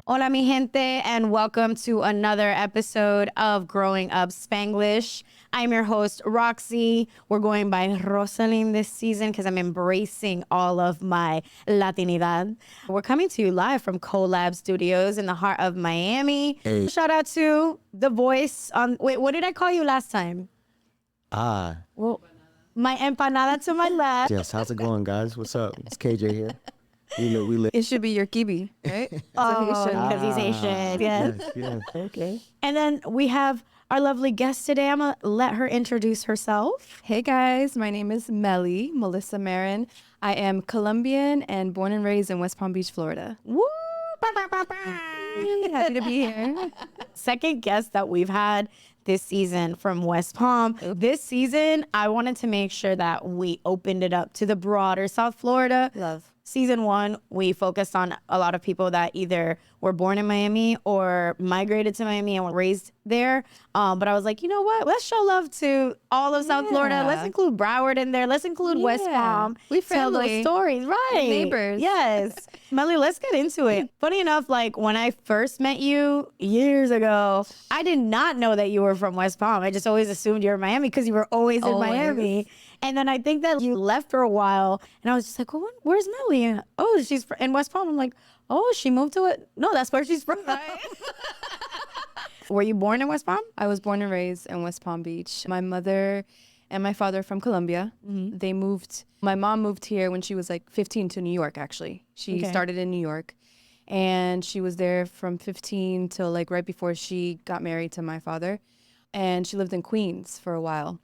Hola, mi gente, and welcome to another episode of Growing Up Spanglish. I'm your host, Roxy. We're going by Rosalind this season because I'm embracing all of my Latinidad. We're coming to you live from Collab Studios in the heart of Miami. Hey. Shout out to the voice on, wait, what did I call you last time? Well, my empanada to my left. Yes, how's it going, guys? What's up? It's KJ here. We live. It should be your kibi, right? Oh, because he's Asian. Yes. Yes. Okay. And then we have our lovely guest today. I'm going to let her introduce herself. Hey guys, my name is Meli, Melissa Marin. I am Colombian and born and raised in West Palm Beach, Florida. Woo! Happy to be here. Second guest that we've had this season from West Palm. This season, I wanted to make sure that we opened it up to the broader South Florida. Love. Season 1, we focused on a lot of people that either were born in Miami or migrated to Miami and were raised there. But I was like, you know what? Let's show love to all of South Florida. Let's include Broward in there. Let's include West Palm. We tell those family. stories, right? Neighbors. Yes. Melly, let's get into it. Funny enough, like when I first met you years ago, I did not know that you were from West Palm. I just always assumed you were in Miami because you were always in Miami. And then I think that you left for a while, and I was just like, well, where's Meli? And, oh, she's in West Palm. I'm like, oh, she moved to it. No, that's where she's from. Were you born in West Palm? I was born and raised in West Palm Beach. My mother and my father are from Colombia. Mm-hmm. They moved. My mom moved here when she was like 15 to New York, actually. She started in New York. And she was there from 15 till like right before she got married to my father. And she lived in Queens for a while.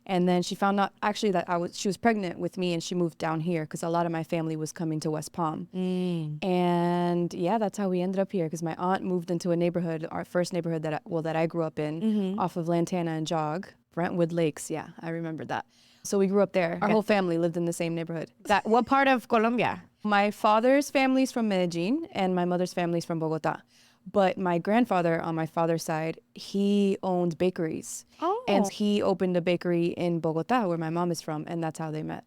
And then she found out actually that she was pregnant with me, and she moved down here because a lot of my family was coming to West Palm. And yeah, that's how we ended up here because my aunt moved into a neighborhood, our first neighborhood that I grew up in, off of Lantana and Jog, Brentwood Lakes. Yeah, I remember that. So we grew up there. Our whole family lived in the same neighborhood. What part of Colombia? My father's family's from Medellin and my mother's family's from Bogota. But my grandfather on my father's side, he owned bakeries. Oh. And he opened a bakery in Bogota where my mom is from, and that's how they met.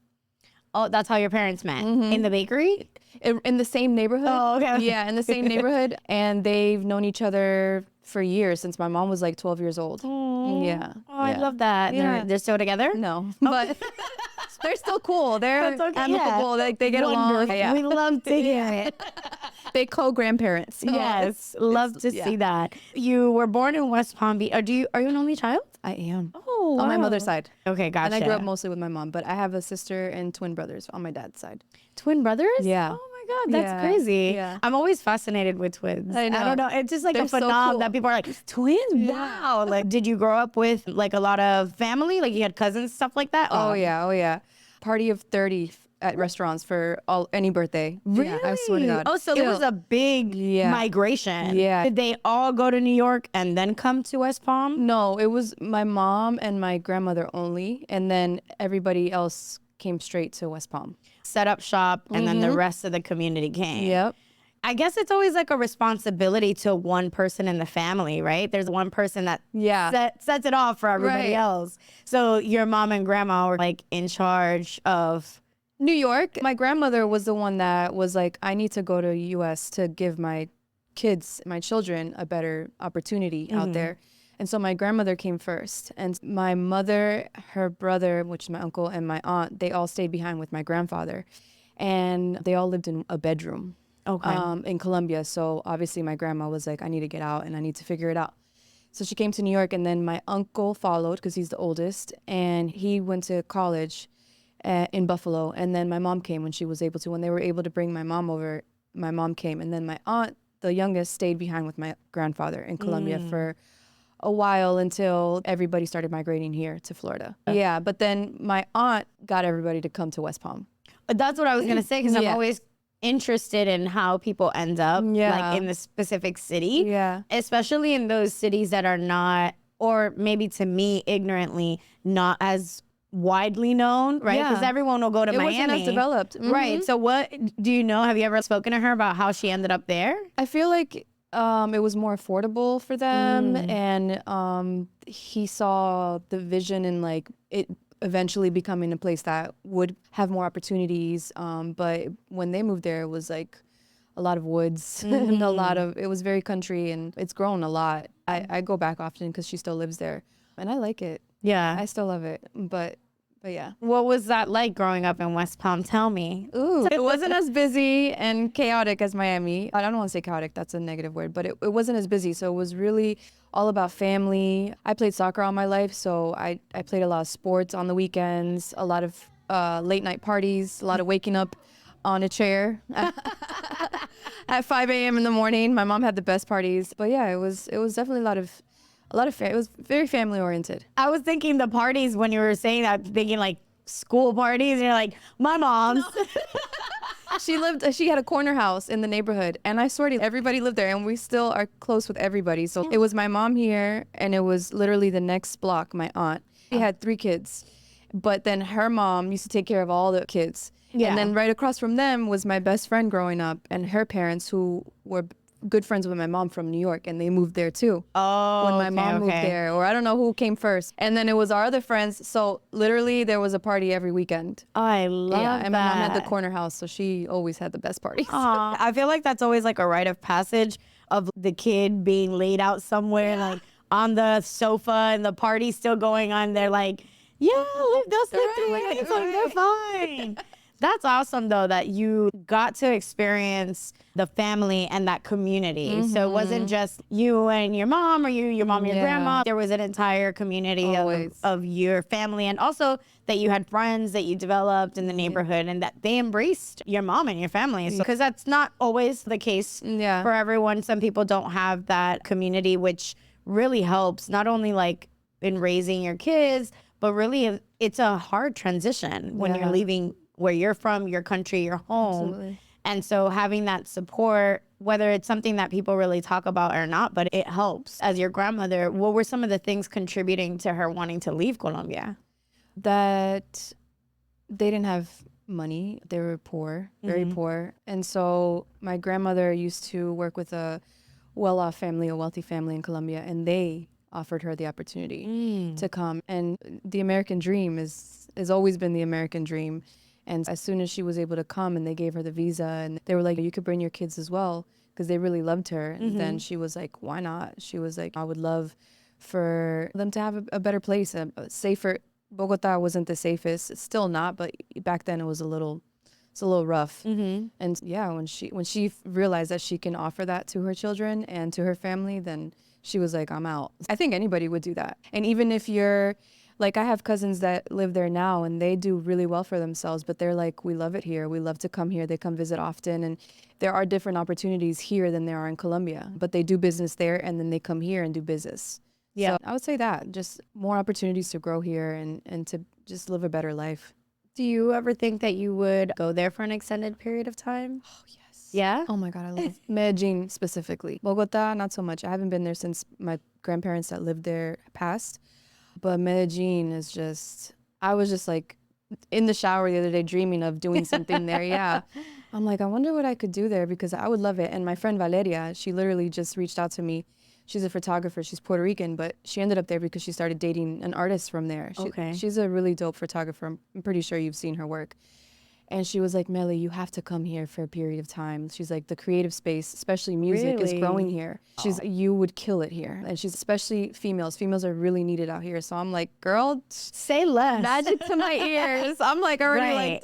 Oh, that's how your parents met? In the bakery? In the same neighborhood. Oh, okay. Yeah, in the same neighborhood. And they've known each other for years, since my mom was like 12 years old. Yeah. Oh, I love that. Yeah. They're still together? No, but they're still cool. They're amicable. Like, they get along. Yeah. We love to hear it. They co-grandparents. Yes, love to see that. You were born in West Palm Beach. Are you an only child? I am. Oh, wow. On my mother's side. Okay, gotcha. And I grew up mostly with my mom, but I have a sister and twin brothers on my dad's side. Twin brothers? Yeah. Oh my God, that's Yeah. crazy. Yeah. I'm always fascinated with twins. I know. I don't know. It's just like They're a so phenomenon cool. that people are like, twins? Wow. Like, did you grow up with like a lot of family? Like you had cousins, stuff like that? Oh yeah. Party of 30 at restaurants for any birthday. Really? Yeah, I swear to God. Oh, so there was a big migration. Yeah. Did they all go to New York and then come to West Palm? No, it was my mom and my grandmother only, and then everybody else came straight to West Palm. Set up shop, and then the rest of the community came. Yep. I guess it's always like a responsibility to one person in the family, right? There's one person that sets it off for everybody else. So your mom and grandma were like in charge of New York. My grandmother was the one that was like, I need to go to US to give my kids, my children, a better opportunity out there. And so my grandmother came first. And my mother, her brother, which is my uncle, and my aunt, they all stayed behind with my grandfather. And they all lived in a bedroom in Colombia. So obviously my grandma was like, I need to get out and I need to figure it out. So she came to New York, and then my uncle followed because he's the oldest, and he went to college in Buffalo. And then my mom came when she was able to. When they were able to bring my mom over, my mom came. And then my aunt, the youngest, stayed behind with my grandfather in Colombia for a while until everybody started migrating here to Florida. Yeah, but then my aunt got everybody to come to West Palm. That's what I was going to say, because I'm always interested in how people end up like in the specific city. Yeah. Especially in those cities that are not, or maybe to me, ignorantly, not as widely known, right? Because Yeah. everyone will go to It Miami. wasn't as developed. Right. So what do you know? Have you ever spoken to her about how she ended up there? I feel like it was more affordable for them, and he saw the vision in like it eventually becoming a place that would have more opportunities. But when they moved there, it was like a lot of woods and it was very country, and it's grown a lot. I go back often because she still lives there, and I like it. Yeah. I still love it, but yeah. What was that like growing up in West Palm? Tell me. Ooh, it wasn't as busy and chaotic as Miami. I don't want to say chaotic, that's a negative word, but it wasn't as busy. So it was really all about family. I played soccer all my life, so I played a lot of sports on the weekends, a lot of late night parties, a lot of waking up on a chair at 5 a.m. in the morning. My mom had the best parties. But yeah, it was definitely it was very family oriented. I was thinking the parties when you were saying that, thinking like school parties, and you're like, my mom's. She had a corner house in the neighborhood, and I swear to you, everybody lived there, and we still are close with everybody. So it was my mom here, and it was literally the next block, my aunt. She had 3 kids, but then her mom used to take care of all the kids. Yeah. And then right across from them was my best friend growing up, and her parents, who were good friends with my mom from New York, and they moved there too. Oh, When my mom moved there, or I don't know who came first. And then it was our other friends. So literally there was a party every weekend. I love that. And my mom had the corner house, so she always had the best parties. Aw. I feel like that's always like a rite of passage of the kid being laid out somewhere, like on the sofa, and the party's still going on. They're like, yeah, they'll slip through it. So they're fine. That's awesome, though, that you got to experience the family and that community. So it wasn't just you and your mom, or your mom and your grandma. There was an entire community of your family, and also that you had friends that you developed in the neighborhood, and that they embraced your mom and your family. So, because that's not always the case for everyone. Some people don't have that community, which really helps, not only like in raising your kids, but really it's a hard transition when you're leaving where you're from, your country, your home. Absolutely. And so having that support, whether it's something that people really talk about or not, but it helps. As your grandmother, what were some of the things contributing to her wanting to leave Colombia? That they didn't have money. They were poor, very poor. And so my grandmother used to work with a well-off family, a wealthy family in Colombia, and they offered her the opportunity to come. And the American dream has always been the American dream. And as soon as she was able to come, and they gave her the visa, and they were like, you could bring your kids as well, because they really loved her. And then she was like, why not? She was like, I would love for them to have a better place, a safer. Bogota wasn't the safest. It's still not, but back then it was a little rough. And yeah, when she realized that she can offer that to her children and to her family, then she was like, I'm out. I think anybody would do that. And even if you're, like, I have cousins that live there now, and they do really well for themselves, but they're like, we love it here. We love to come here. They come visit often. And there are different opportunities here than there are in Colombia, but they do business there, and then they come here and do business. Yeah. So I would say that, just more opportunities to grow here and to just live a better life. Do you ever think that you would go there for an extended period of time? Oh, yes. Yeah? Oh my God, I love Medellin specifically. Bogota, not so much. I haven't been there since my grandparents that lived there passed. But Medellin is just, I was just like in the shower the other day dreaming of doing something there. Yeah. I'm like, I wonder what I could do there, because I would love it. And my friend Valeria, she literally just reached out to me. She's a photographer. She's Puerto Rican, but she ended up there because she started dating an artist from there. She's a really dope photographer. I'm pretty sure you've seen her work. And she was like, Meli, you have to come here for a period of time. She's like, the creative space, especially music, is growing here. She's, you would kill it here. And she's, especially females. Females are really needed out here. So I'm like, girl, say less. Magic to my ears. I'm like already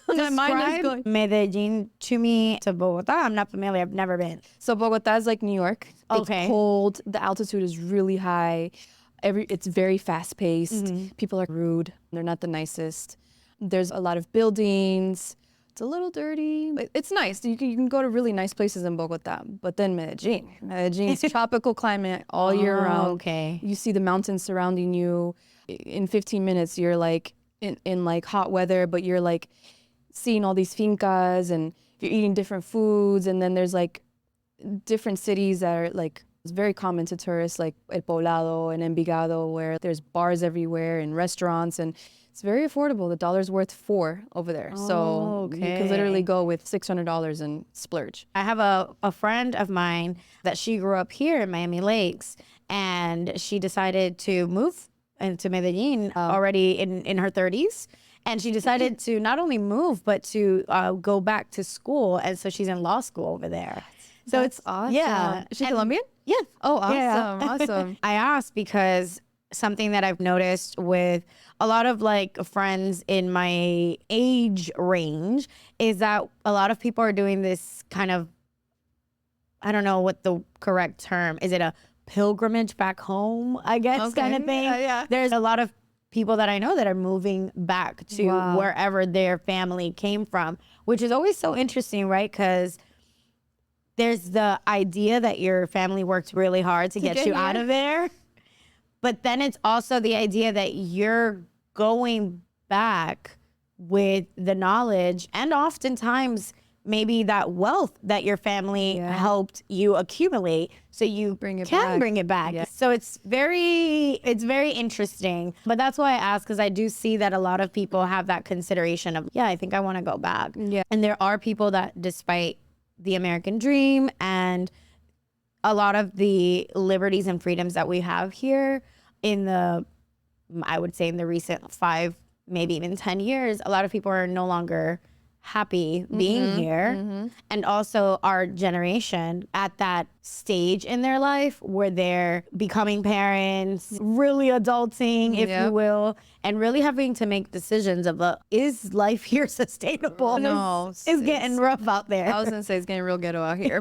like, my mind is going. Medellin to me, to Bogota. I'm not familiar. I've never been. So Bogota is like New York. Okay. It's cold. The altitude is really high. It's very fast paced. People are rude. They're not the nicest. There's a lot of buildings. It's a little dirty. It's nice. You can go to really nice places in Bogota. But then Medellin's tropical climate all year round. Okay. You see the mountains surrounding you. In 15 minutes, you're like in like hot weather, but you're like seeing all these fincas, and you're eating different foods. And then there's like different cities that are like, it's very common to tourists, like El Poblado and Envigado, where there's bars everywhere and restaurants, and It's very affordable. The dollar's worth $4 over there. So you could literally go with $600 and splurge. I have a friend of mine that she grew up here in Miami Lakes, and she decided to move into Medellin already in her 30s. And she decided to not only move, but to go back to school. And so she's in law school over there. So That's it's awesome. Yeah. Is she And- Colombian? Yeah. Oh, awesome. Yeah. Awesome. I asked because something that I've noticed with a lot of like friends in my age range is that a lot of people are doing this kind of, I don't know what the correct term is. It a pilgrimage back home, I guess, kind of thing. Yeah. There's a lot of people that I know that are moving back to wherever their family came from, which is always so interesting, right? Because there's the idea that your family worked really hard to get you out of there. But then it's also the idea that you're going back with the knowledge and oftentimes maybe that wealth that your family helped you accumulate, so you bring it back. Yeah. So it's very interesting. But that's why I ask, because I do see that a lot of people have that consideration of, I think I want to go back. Yeah. And there are people that, despite the American dream and a lot of the liberties and freedoms that we have here I would say in the recent 5, maybe even 10 years, a lot of people are no longer happy being here. And also our generation at that stage in their life where they're becoming parents, really adulting, if you will, and really having to make decisions of is life here sustainable? No, it's getting rough out there. I was gonna say it's getting real ghetto out here.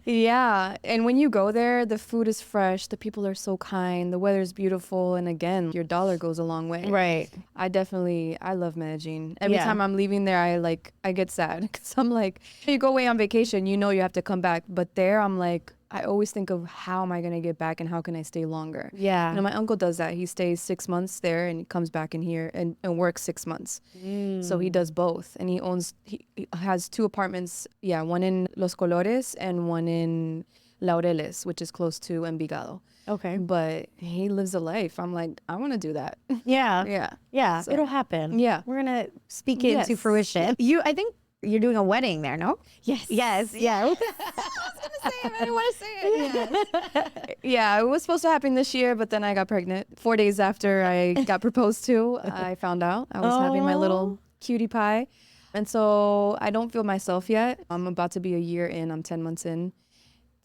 Yeah, and when you go there, the food is fresh, the people are so kind, the weather's beautiful, and again, your dollar goes a long way. Right. I love Medellin. Every time I'm leaving there, I get sad because I'm like, you go away on vacation, you know you have to come back, but there I'm like, I always think of how am I gonna get back and how can I stay longer. Yeah. You know, my uncle does that. He stays 6 months there and he comes back in here and works 6 months. So he does both, and he has 2 apartments. Yeah, one in Los Colores and one in Laureles, which is close to Envigado. Okay. But he lives a life. I'm like, I want to do that. Yeah. So- It'll happen. Yeah. We're gonna speak it into Yes. fruition. I think you're doing a wedding there, no? Yes. Yeah. I didn't want to say it. Yeah, it was supposed to happen this year, but then I got pregnant. 4 days after I got proposed to, I found out I was having my little cutie pie. And so I don't feel myself yet. I'm about to be a year in. I'm 10 months in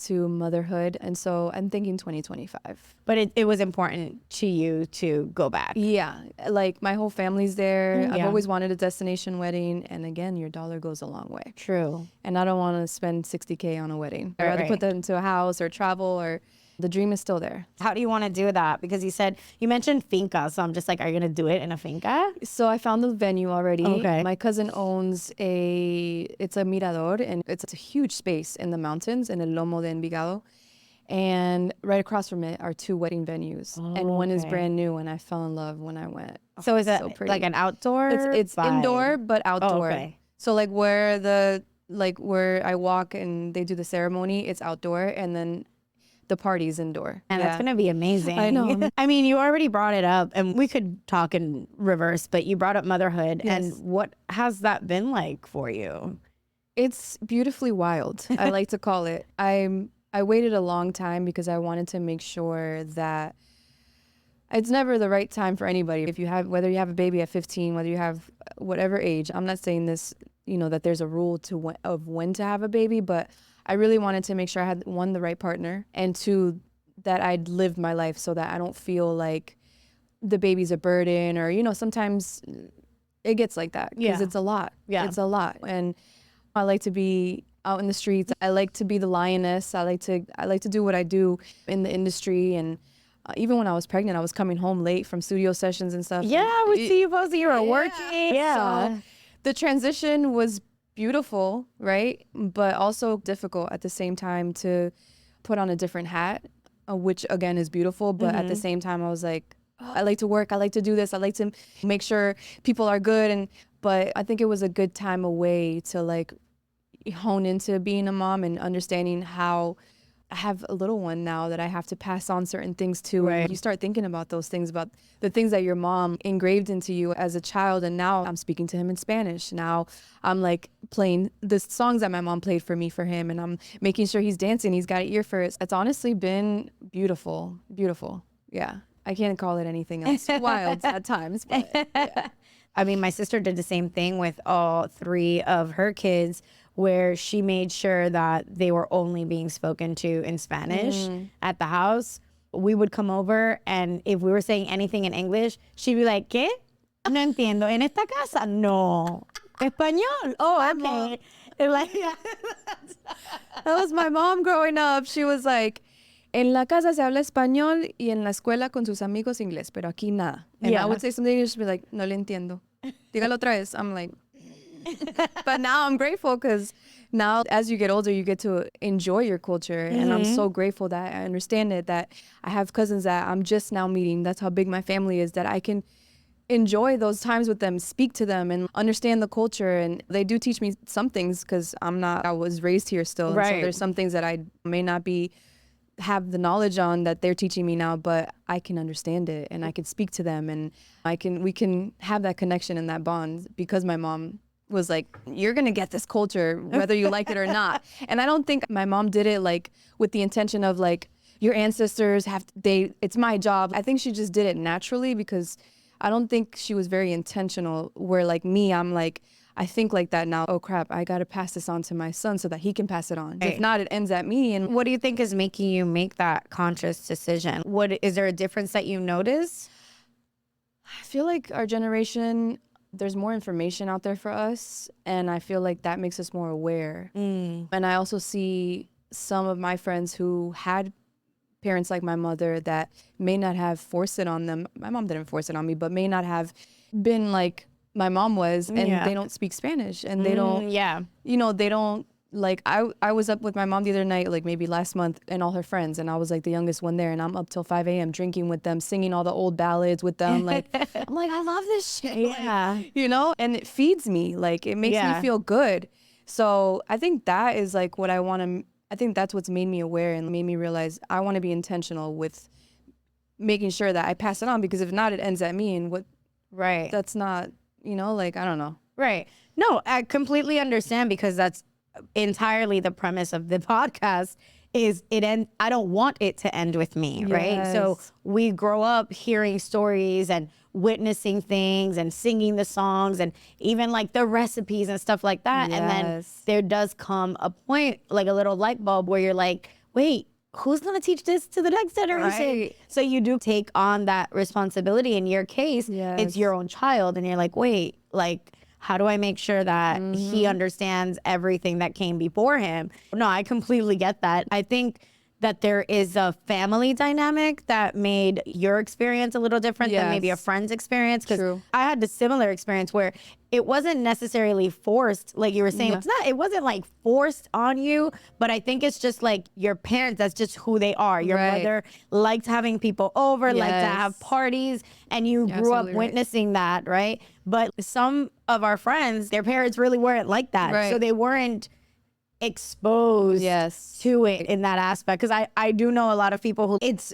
to motherhood. And so I'm thinking 2025. But it was important to you to go back. Yeah, like my whole family's there. I've Yeah. always wanted a destination wedding. And again, your dollar goes a long way. True. And I don't want to spend $60K on a wedding. I'd rather Right. put that into a house or travel, or the dream is still there. How do you want to do that? Because you mentioned finca, so I'm just like, are you gonna do it in a finca? So I found the venue already. Okay. My cousin owns it's a mirador, and it's a huge space in the mountains in El Lomo de Envigado. And right across from it are 2 wedding venues. And one is okay. brand new, and I fell in love when I went. So is it so pretty. like an outdoor? It's vibe? indoor but outdoor. okay. So like where I walk and they do the ceremony, it's outdoor, and then the party's indoor. And that's gonna be amazing. I know. I mean, you already brought it up, and we could talk in reverse, but you brought up motherhood, Yes. and what has that been like for you? It's beautifully wild, I like to call it. I waited a long time because I wanted to make sure that it's never the right time for anybody. Whether you have a baby at 15, whether you have whatever age, I'm not saying this, that there's a rule of when to have a baby, but I really wanted to make sure I had, 1, the right partner, and 2, that I'd lived my life so that I don't feel like the baby's a burden, or, sometimes it gets like that because it's a lot. Yeah. It's a lot. And I like to be out in the streets. I like to be the lioness. I like to do what I do in the industry. And even when I was pregnant, I was coming home late from studio sessions and stuff. Yeah, we see you posting. You were working. Yeah. So the transition was beautiful, right? But also difficult at the same time to put on a different hat, which again is beautiful. But at the same time, I was like, I like to work. I like to do this. I like to make sure people are good. But I think it was a good time away to like hone into being a mom and understanding how I have a little one now that I have to pass on certain things to. Right. And you start thinking about those things, about the things that your mom engraved into you as a child. And now I'm speaking to him in Spanish. Now I'm like playing the songs that my mom played for me for him. And I'm making sure he's dancing. He's got an ear for it. It's honestly been beautiful. Beautiful. Yeah. I can't call it anything else. Wild at times. But yeah. I mean, my sister did the same thing with all 3 of her kids, where she made sure that they were only being spoken to in Spanish at the house. We would come over, and if we were saying anything in English, she'd be like, ¿Qué? No entiendo. ¿En esta casa? No. Español. Oh, okay. And like, That was my mom growing up. She was like, en la casa se habla español y en la escuela con sus amigos inglés, pero aquí nada. And I would say something, and she'd be like, no le entiendo. Dígalo otra vez. I'm like, but now I'm grateful because now as you get older, you get to enjoy your culture. And I'm so grateful that I understand it, that I have cousins that I'm just now meeting. That's how big my family is, that I can enjoy those times with them, speak to them and understand the culture. And they do teach me some things because I was raised here still. Right. And so there's some things that I may not have the knowledge on that they're teaching me now, but I can understand it and I can speak to them, and we can have that connection and that bond because my mom was like, you're gonna get this culture whether you like it or not. And I don't think my mom did it like with the intention of like, your ancestors it's my job. I think she just did it naturally, because I don't think she was very intentional, where like me, I'm like, I think like that now. Oh crap, I gotta pass this on to my son so that he can pass it on. Right. If not, it ends at me. And what do you think is making you make that conscious decision? Is there a difference that you notice? I feel like our generation, there's more information out there for us, and I feel like that makes us more aware. And I also see some of my friends who had parents like my mother that may not have forced it on them. My mom didn't force it on me, but may not have been like my mom was, and they don't speak Spanish, and they don't, they don't, like, I was up with my mom the other night, like maybe last month, and all her friends, and I was like the youngest one there, and I'm up till 5 a.m. drinking with them, singing all the old ballads with them. Like, I'm like, I love this shit. Yeah. Like, and it feeds me, like, it makes me feel good. So I think that is like what I think that's what's made me aware and made me realize I want to be intentional with making sure that I pass it on, because if not, it ends at me, and that's not, like, I don't know. Right. No, I completely understand, because that's entirely the premise of the podcast. I don't want it to end with me, right? So we grow up hearing stories and witnessing things and singing the songs and even like the recipes and stuff like that. And then there does come a point, like a little light bulb, where you're like, wait, who's going to teach this to the next generation? Right. So you do take on that responsibility. In your case, it's your own child. And you're like, wait, like, how do I make sure that he understands everything that came before him? No, I completely get that. I think that there is a family dynamic that made your experience a little different than maybe a friend's experience. Because I had the similar experience where it wasn't necessarily forced, like you were saying. It wasn't like forced on you, but I think it's just like your parents, that's just who they are. Your mother liked having people over, liked to have parties, and you grew up witnessing that, right? But some of our friends, their parents really weren't like that. So they weren't exposed to it in that aspect. Because I do know a lot of people who it's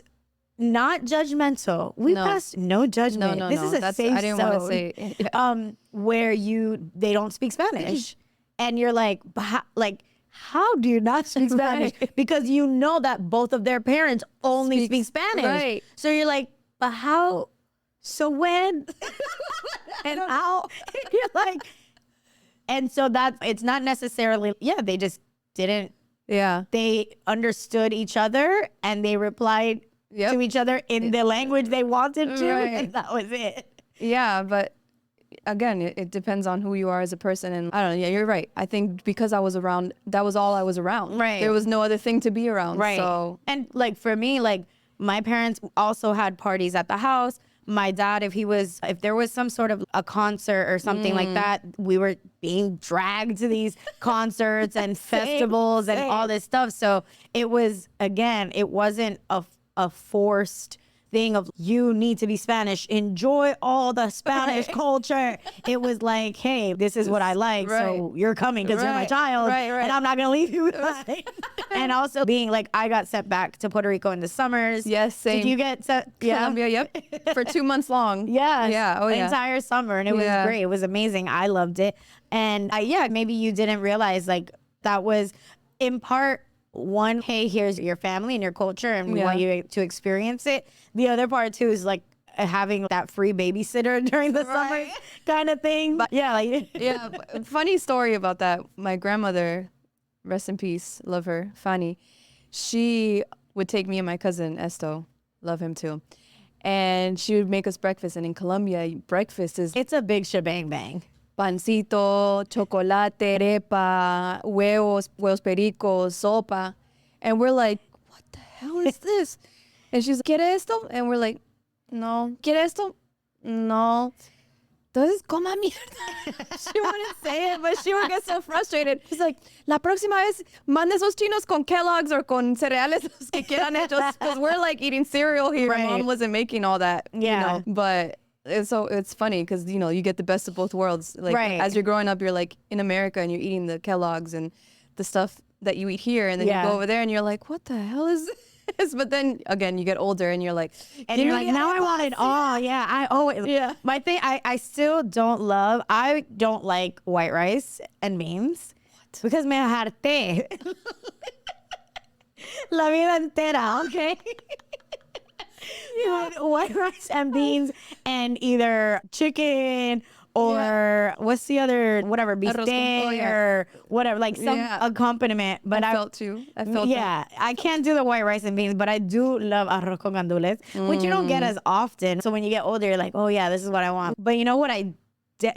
not judgmental. We pass no judgment. No, this is a safe I didn't want to say where they don't speak Spanish, and you're like, how do you not speak Spanish? Because you know that both of their parents only speak Spanish. So you're like, but how? So when? And how? You're like. And so it's not necessarily, they just didn't. They understood each other, and they replied to each other in the language they wanted to, and that was it. Yeah, but again, it depends on who you are as a person. And I don't know, you're right. I think because I was around, that was all I was around. Right. There was no other thing to be around. Right. So. And like for me, like my parents also had parties at the house. My dad, if there was some sort of a concert or something like that, we were being dragged to these concerts and festivals and all this stuff. So it wasn't a forced thing of you need to be Spanish, enjoy all the Spanish culture. It was like, hey, this is what I like, so you're coming because you're my child, and I'm not gonna leave you behind. And also being like, I got sent back to Puerto Rico in the summers. Yes, same. Did you get sent? Yeah. Colombia, yep. For 2 months long. Yes. Yeah. Oh, yeah. Entire summer. And it was great. It was amazing. I loved it. And yeah, maybe you didn't realize like that was in part one, hey, here's your family and your culture and we want you to experience it. The other part too is like having that free babysitter during the summer kind of thing. But yeah, like Yeah. Funny story about that. My grandmother, rest in peace, love her, Fanny, she would take me and my cousin Esto, love him too, and she would make us breakfast. And in Colombia, breakfast is it's a big shebang bang. pancito, chocolate, arepa, huevos pericos, sopa. And we're like, what the hell is this? And she's like, ¿quiere esto? And we're like, no. ¿Quiere esto? No. Entonces, coma mierda. She wouldn't say it, but she would get so frustrated. She's like, la próxima vez, mande esos chinos con Kellogg's or con cereales los que quieran hechos. Because we're like eating cereal here. Right. Mom wasn't making all that, Yeah. you know. But it's funny because, you know, you get the best of both worlds. Like, as you're growing up, you're like in America and you're eating the Kellogg's and the stuff that you eat here. And then you go over there and you're like, what the hell is this? But then again, you get older and you're like, now I want it all. Yeah, I always. Yeah. My thing, I still don't love. I don't like white rice and beans. What? Because me harté. La vida entera, okay. With white rice and beans and either chicken or what's the other, whatever, bistec or whatever, like some accompaniment. But I felt that. I can't do the white rice and beans, but I do love arroz con gandules, which you don't get as often. So when you get older, you're like, oh yeah, this is what I want. But you know what I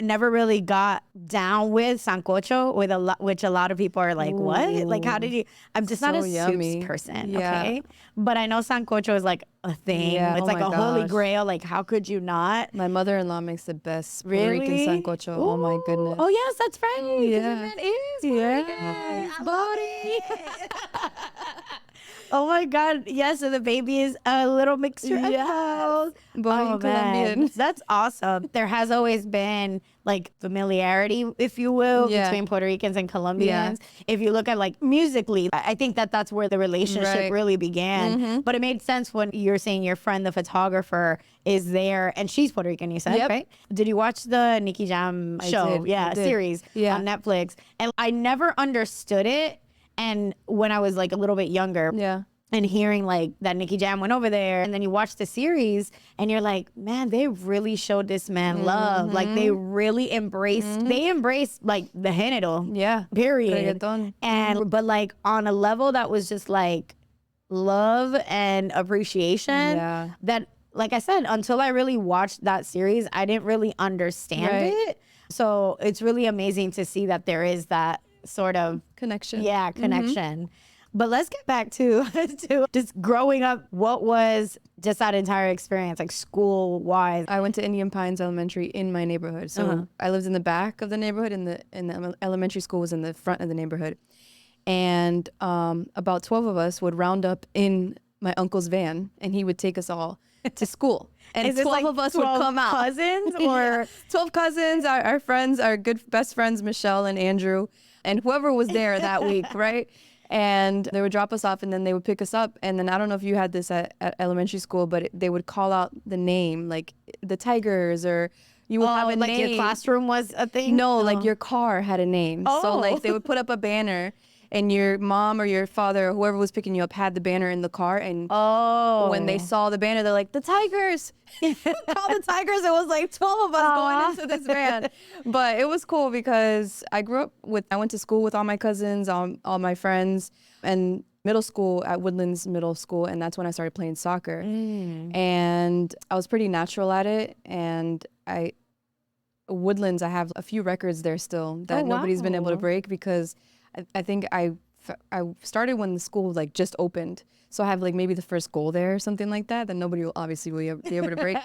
never really got down with sancocho, which a lot of people are like, what? Like, how did you? I'm just not a soups person, okay? But I know sancocho is like a thing. Yeah. It's like a holy grail. Like, how could you not? My mother-in-law makes the best Puerto Rican sancocho. Ooh. Oh my goodness. Oh yes, that's right. Yeah. It is. Body. Oh my God. Yes, so the baby is a little mixture of both. Colombian. That's awesome. There has always been like familiarity, if you will, between Puerto Ricans and Colombians. If you look at like musically, I think that's where the relationship really began. But it made sense when you're saying your friend, the photographer, is there and she's Puerto Rican, you said, right? Did you watch the Nicky Jam show? Series on Netflix. And I never understood it. And when I was like a little bit younger, and hearing like that Nicky Jam went over there, and then you watch the series and you're like, man, they really showed this man love. Like they really embraced, they embraced like the género, period. Reggaeton. And but like on a level that was just like love and appreciation that, like I said, until I really watched that series, I didn't really understand it. So it's really amazing to see that there is that sort of connection. Connection. But let's get back to just growing up. What was just that entire experience, like school wise? I went to Indian Pines Elementary in my neighborhood. So I lived in the back of the neighborhood, and the elementary school was in the front of the neighborhood. And about 12 of us would round up in my uncle's van, and he would take us all to school. And 12 like of us would come out. Cousins or 12 cousins, our friends, our good best friends, Michelle and Andrew, and whoever was there that week, right? And they would drop us off and then they would pick us up. And then I don't know if you had this at elementary school, but they would call out the name, like the Tigers, or you would have a like name. Your classroom was a thing? No, like your car had a name. So like they would put up a banner and your mom or your father or whoever was picking you up had the banner in the car. And when they saw the banner, they're like, the Tigers. Call the Tigers. It was like 12 of us going into this van. But it was cool because I went to school with all my cousins, all my friends, and middle school at Woodlands Middle School. And that's when I started playing soccer. And I was pretty natural at it. And Woodlands, I have a few records there still that nobody's been able to break because I think I started when the school like just opened. So I have like maybe the first goal there or something like that nobody will obviously be able to break.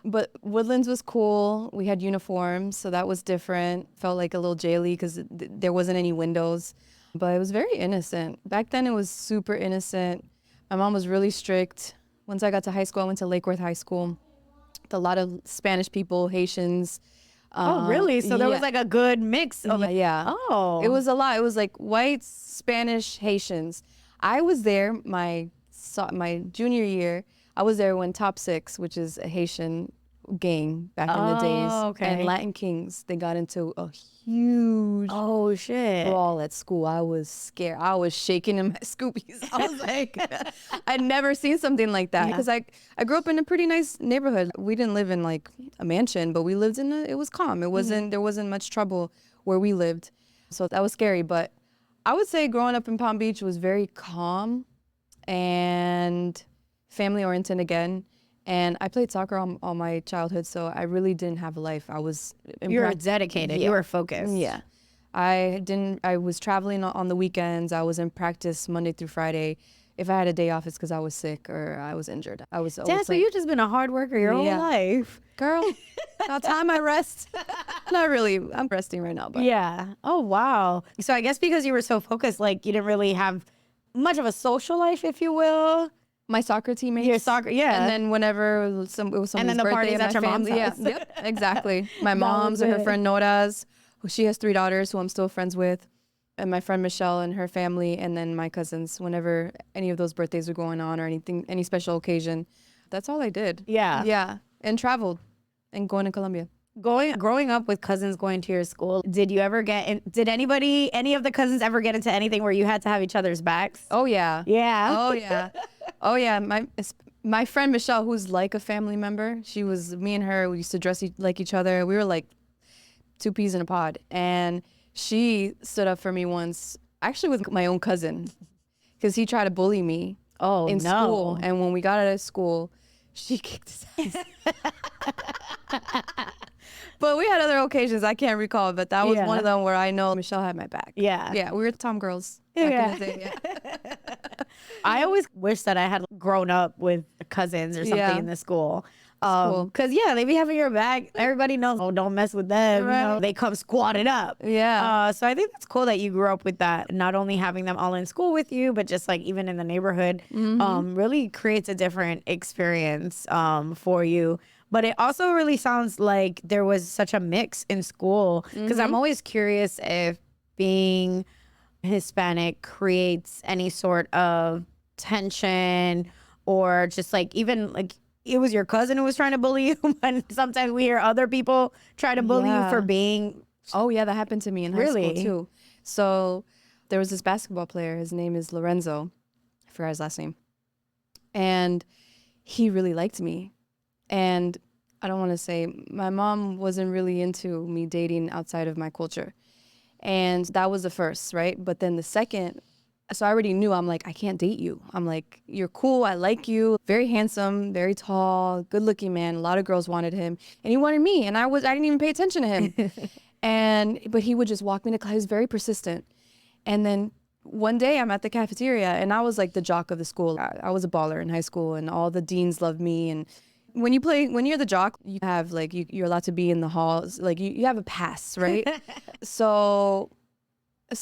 But Woodlands was cool. We had uniforms, so that was different. Felt like a little jaily because there wasn't any windows. But it was very innocent. Back then it was super innocent. My mom was really strict. Once I got to high school, I went to Lake Worth High School. With a lot of Spanish people, Haitians. Oh, really? So there was like a good mix of it. Yeah. Oh. It was a lot. It was like whites, Spanish, Haitians. I was there my junior year. I was there when Top Six, which is a Haitian gang back in the days, and Latin Kings, they got into a huge brawl at school. I was scared. I was shaking in my Scoobies. I was like, I'd never seen something like that because I grew up in a pretty nice neighborhood. We didn't live in like a mansion, but we lived in it was calm. It wasn't there wasn't much trouble where we lived, so that was scary. But I would say growing up in Palm Beach was very calm and family oriented again. And I played soccer all my childhood, so I really didn't have a life. You were dedicated. Yeah. You were focused. Yeah. I was traveling on the weekends. I was in practice Monday through Friday. If I had a day off, it's because I was sick or I was injured. I was always so you've just been a hard worker your whole life. Girl, about time I rest. Not really. I'm resting right now. But. Yeah. Oh, wow. So I guess because you were so focused, like you didn't really have much of a social life, if you will. My soccer teammates. Your soccer, yeah. And then whenever it was somebody's and then the birthday parties at at your mom's family, house. Yeah, yep, exactly. My mom's and her friend Nora's, she has 3 daughters who I'm still friends with, and my friend Michelle and her family, and then my cousins. Whenever any of those birthdays were going on or any special occasion, that's all I did. Yeah. Yeah, and traveled, and going to Colombia. Growing up with cousins going to your school, did you ever did any of the cousins ever get into anything where you had to have each other's backs? Oh yeah. Yeah. Oh yeah. Oh yeah. My friend Michelle, who's like a family member, me and her, we used to dress like each other. We were like 2 peas in a pod. And she stood up for me once, actually with my own cousin, because he tried to bully me in school. And when we got out of school, she kicked his ass. But we had other occasions I can't recall, but that was one of them where I know Michelle had my back. Yeah. Yeah, we were Tom girls back in the day. Yeah. I always wish that I had grown up with cousins or something in the school. Cool. Cause they be having your back. Everybody knows, don't mess with them. Right. You know, they come squatted up. Yeah. So I think that's cool that you grew up with that. Not only having them all in school with you, but just like even in the neighborhood, really creates a different experience for you. But it also really sounds like there was such a mix in school, because I'm always curious if being Hispanic creates any sort of tension, or just like even like it was your cousin who was trying to bully you, but sometimes we hear other people try to bully you for being. Oh yeah, that happened to me in high school too. So there was this basketball player. His name is Lorenzo. I forgot his last name. And he really liked me. And I don't want to say, my mom wasn't really into me dating outside of my culture. And that was the first, right? But then the second, so I already knew, I'm like, I can't date you. I'm like, you're cool, I like you. Very handsome, very tall, good looking man. A lot of girls wanted him. And he wanted me, and I didn't even pay attention to him. But he would just walk me to class. He was very persistent. And then one day I'm at the cafeteria, and I was like the jock of the school. I was a baller in high school, and all the deans loved me. And when you're the jock, you have like, you're allowed to be in the halls. Like you have a pass, right? So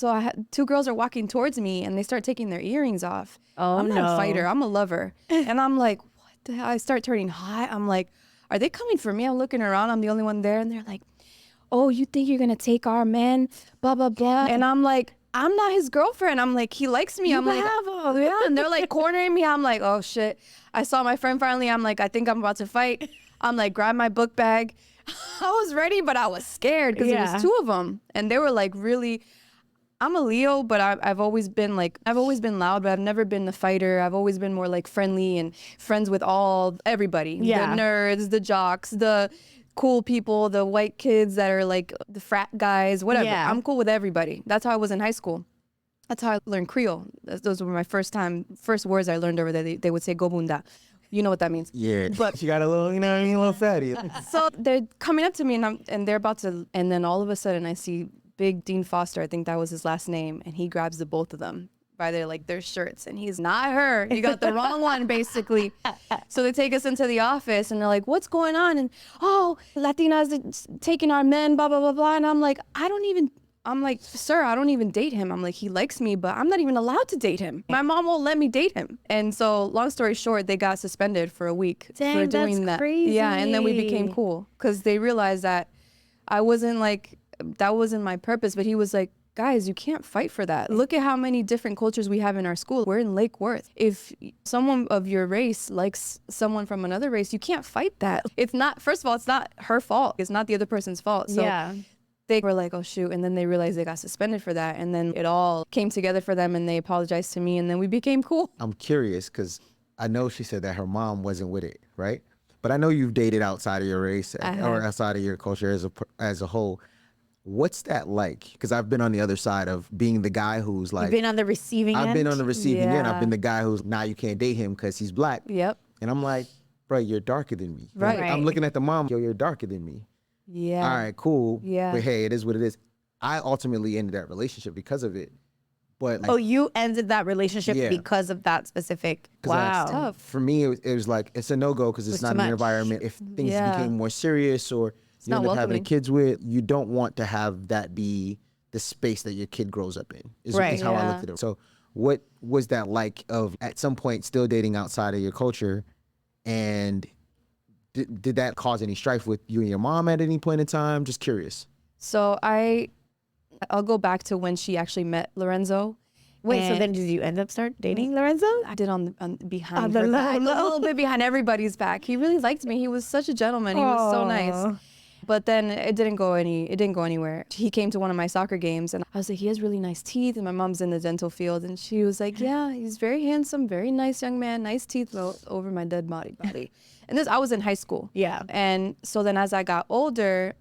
I had 2 girls are walking towards me, and they start taking their earrings off. I'm not a fighter. I'm a lover. And I'm like, what the hell? I start turning hot. I'm like, are they coming for me? I'm looking around. I'm the only one there. And they're like, oh, you think you're going to take our men? Blah, blah, blah. And I'm like, I'm not his girlfriend. I'm like, he likes me. I'm like, yeah. And they're like cornering me. I'm like, oh shit. I saw my friend finally. I'm like, I think I'm about to fight. I'm like, grab my book bag. I was ready, but I was scared because it was 2 of them. And they were like really, I'm a Leo, but I've always been loud, but I've never been the fighter. I've always been more like friendly and friends with everybody. Yeah. The nerds, the jocks, the cool people, the white kids that are like the frat guys, whatever. Yeah. I'm cool with everybody. That's how I was in high school. That's how I learned Creole. Those were my first words I learned over there. They would say "gobunda." You know what that means? Yeah, but she got a little, a little fatty. So they're coming up to me, and they're about to, and then all of a sudden I see Big Dean Foster. I think that was his last name, and he grabs the both of them by their shirts, and he's not her. You got the wrong one, basically. So they take us into the office, and they're like, "What's going on?" And Latinas taking our men, blah blah blah blah. And I'm like, sir, I don't even date him. I'm like, he likes me, but I'm not even allowed to date him. My mom won't let me date him. And so, long story short, they got suspended for a week for doing that. Crazy. Yeah, and then we became cool because they realized that I wasn't like, that wasn't my purpose. But he was like, guys, you can't fight for that. Look at how many different cultures we have in our school. We're in Lake Worth. If someone of your race likes someone from another race, you can't fight that. It's not, first of all, it's not her fault. It's not the other person's fault. So Yeah. they were like, oh shoot. And then they realized they got suspended for that. And then it all came together for them and they apologized to me and then we became cool. I'm curious because I know she said that her mom wasn't with it, right? But I know you've dated outside of your race or outside of your culture as a whole. What's that like? Because I've been on the other side of being the guy who's like, You've been on the receiving end? I've been on the receiving end. I've Yeah. been the guy who's, now you can't date him because he's black. Yep. And I'm like, bro, you're darker than me. Right. I'm looking at the mom, yo, you're darker than me. Yeah. All right, cool. Yeah. But hey, it is what it is. I ultimately ended that relationship because of it. But like, Oh, you ended that relationship Yeah. because of that specific. 'cause that's Wow. tough. For me, it was like, it's a no-go because it's Was not too an much. environment. If things Yeah. became more serious or you not end up having welcoming. kids with, you don't want to have that be the space that your kid grows up in, is Right. how I Yeah. looked at it. So what was that like of at some point still dating outside of your culture? And did that cause any strife with you and your mom at any point in time? Just curious. So I'll go back to when she actually met Lorenzo. Wait, so And then did you end up start dating Lorenzo? I did on behind On the her low, back, a low. little bit behind everybody's back. He really liked me. He was such a gentleman. He was so nice. Aw. But then it didn't go anywhere. He came to one of my soccer games and I was like, he has really nice teeth. And my mom's in the dental field and she was like, yeah, he's very handsome, very nice young man, nice teeth over my dead body. And I was in high school. Yeah. And so then as I got older,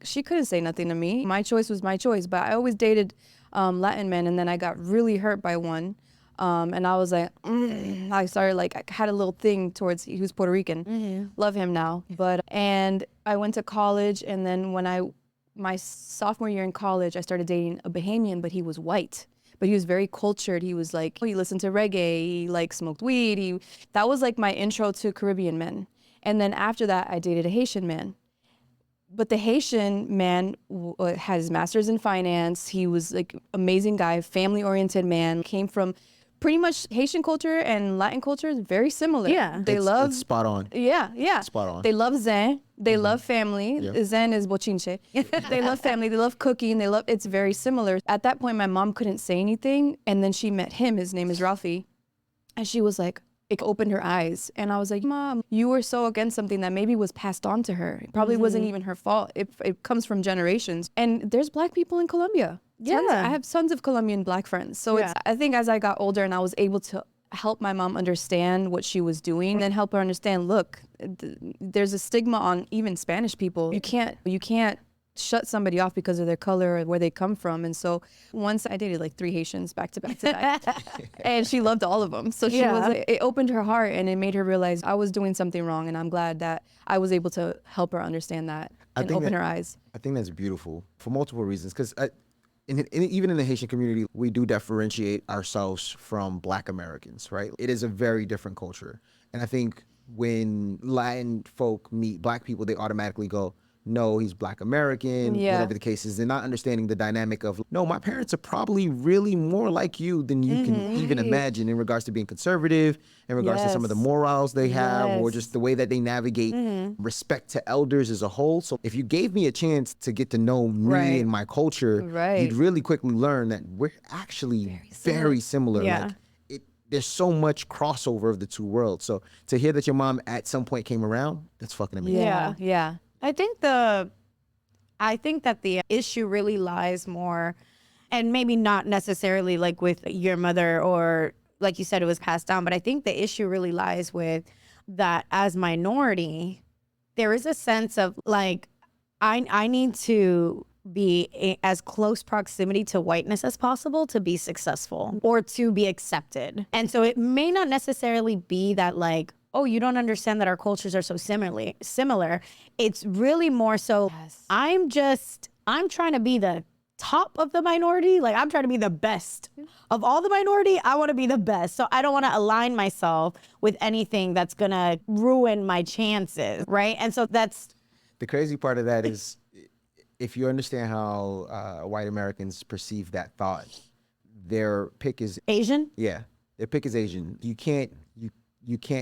she couldn't say nothing to me. My choice was my choice, but I always dated Latin men, and then I got really hurt by one. And I was like, I started like, I had a little thing towards, he was Puerto Rican. Love him now. And I went to college, and then my sophomore year in college, I started dating a Bahamian, but he was white. But he was very cultured. He was like, he listened to reggae, he like smoked weed. That was like my intro to Caribbean men. And then after that, I dated a Haitian man. But the Haitian man had his master's in finance. He was like amazing guy, family-oriented man. Came from pretty much Haitian culture and Latin culture is very similar. Yeah. They love. It's spot on. Yeah. Spot on. They love Zen. They love family. Yeah. Zen is bochinche. They love family. They love cooking. It's very similar. At that point, my mom couldn't say anything. And then she met him. His name is Ralphie. And she was like, it opened her eyes. And I was like, Mom, you were so against something that maybe was passed on to her. It probably wasn't even her fault. It comes from generations. And there's black people in Colombia. Tons. Yeah. I have tons of Colombian black friends. So I think as I got older and I was able to help my mom understand what she was doing and then help her understand, look, there's a stigma on even Spanish people. You can't shut somebody off because of their color or where they come from. And so once I dated like 3 Haitians back to back and she loved all of them. So she was like, it opened her heart and it made her realize I was doing something wrong. And I'm glad that I was able to help her understand that and open her eyes. I think that's beautiful for multiple reasons. Because even in the Haitian community, we do differentiate ourselves from Black Americans, right? It is a very different culture. And I think when Latin folk meet Black people, they automatically go, no, he's Black American, whatever the case is. They're not understanding the dynamic of, no, my parents are probably really more like you than you can even imagine in regards to being conservative, in regards to some of the morals they have, or just the way that they navigate respect to elders as a whole. So if you gave me a chance to get to know me and my culture, you'd really quickly learn that we're actually very similar. Yeah. Like, there's so much crossover of the two worlds. So to hear that your mom at some point came around, that's fucking amazing. Yeah. I think that the issue really lies more, and maybe not necessarily like with your mother or like you said, it was passed down, but I think the issue really lies with that as minority, there is a sense of like, I need to be as close proximity to whiteness as possible to be successful or to be accepted. And so it may not necessarily be that like, oh, you don't understand that our cultures are so similar. It's really more so, I'm trying to be the top of the minority. Like, I'm trying to be the best of all the minority. I want to be the best. So I don't want to align myself with anything that's going to ruin my chances, right? And so that's... The crazy part of that is, if you understand how white Americans perceive that thought, their pick is... Asian? Yeah, their pick is Asian. You can't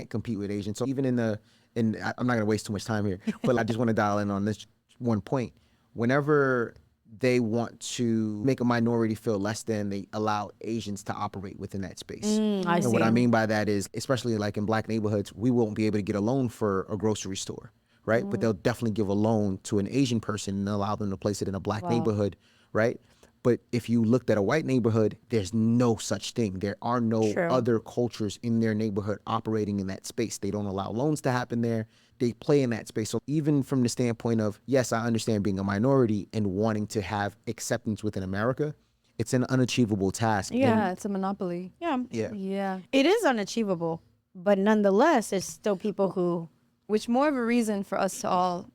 compete with Asian. So even I'm not going to waste too much time here, but I just want to dial in on this one point. Whenever they want to make a minority feel less than. They allow Asians to operate within that space. I see. And what I mean by that is, especially like in Black neighborhoods, we won't be able to get a loan for a grocery store, right? But they'll definitely give a loan to an Asian person and allow them to place it in a Black neighborhood, right? But if you looked at a white neighborhood, there's no such thing. There are no other cultures in their neighborhood operating in that space. They don't allow loans to happen there. They play in that space. So even from the standpoint of, yes, I understand being a minority and wanting to have acceptance within America, it's an unachievable task. Yeah, it's a monopoly. Yeah. It is unachievable, but nonetheless, it's still people who... Which more of a reason for us to all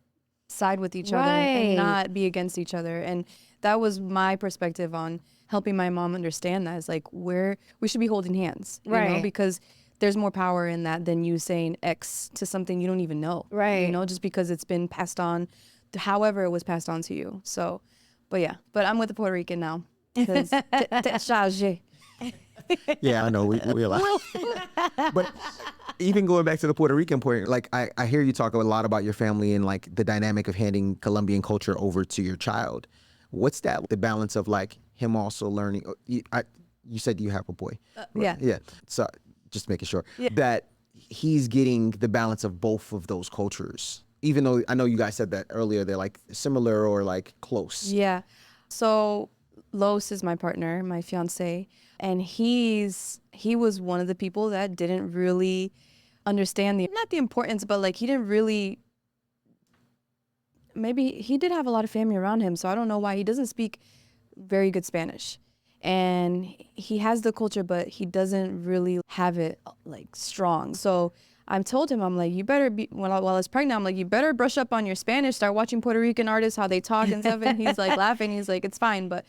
side with each other and not be against each other. And that was my perspective on helping my mom understand that. It's like, we should be holding hands, you know, because there's more power in that than you saying X to something you don't even know. Right. You know, just because it's been passed on, however it was passed on to you. So, but I'm with the Puerto Rican now. Because yeah, I know. We allow. But even going back to the Puerto Rican point, like I hear you talk a lot about your family and like the dynamic of handing Colombian culture over to your child. What's that? The balance of like him also learning. You said you have a boy. Yeah. Yeah. So just making sure that he's getting the balance of both of those cultures. Even though I know you guys said that earlier, they're like similar or like close. Yeah. So Los is my partner, my fiance, and he was one of the people that didn't really understand not the importance, but like he didn't really, maybe he did have a lot of family around him, so I don't know why he doesn't speak very good Spanish. And he has the culture, but he doesn't really have it like strong. So I told him, I'm like, you better be, while I was pregnant, I'm like, you better brush up on your Spanish, start watching Puerto Rican artists, how they talk and stuff. And he's like laughing. He's like, it's fine. But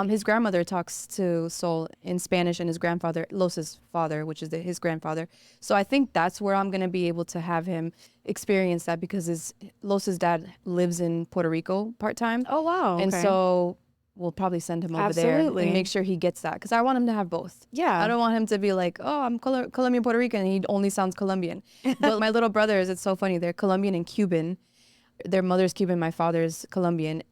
his grandmother talks to Sol in Spanish, and his grandfather, Los's father, which is his grandfather. So I think that's where I'm going to be able to have him experience that, because Los's dad lives in Puerto Rico part-time. Oh, wow. And so we'll probably send him over there and make sure he gets that, because I want him to have both. Yeah. I don't want him to be like, oh, I'm Colombian, Puerto Rican, and he only sounds Colombian. But my little brothers, it's so funny. They're Colombian and Cuban. Their mother's Cuban, my father's Colombian,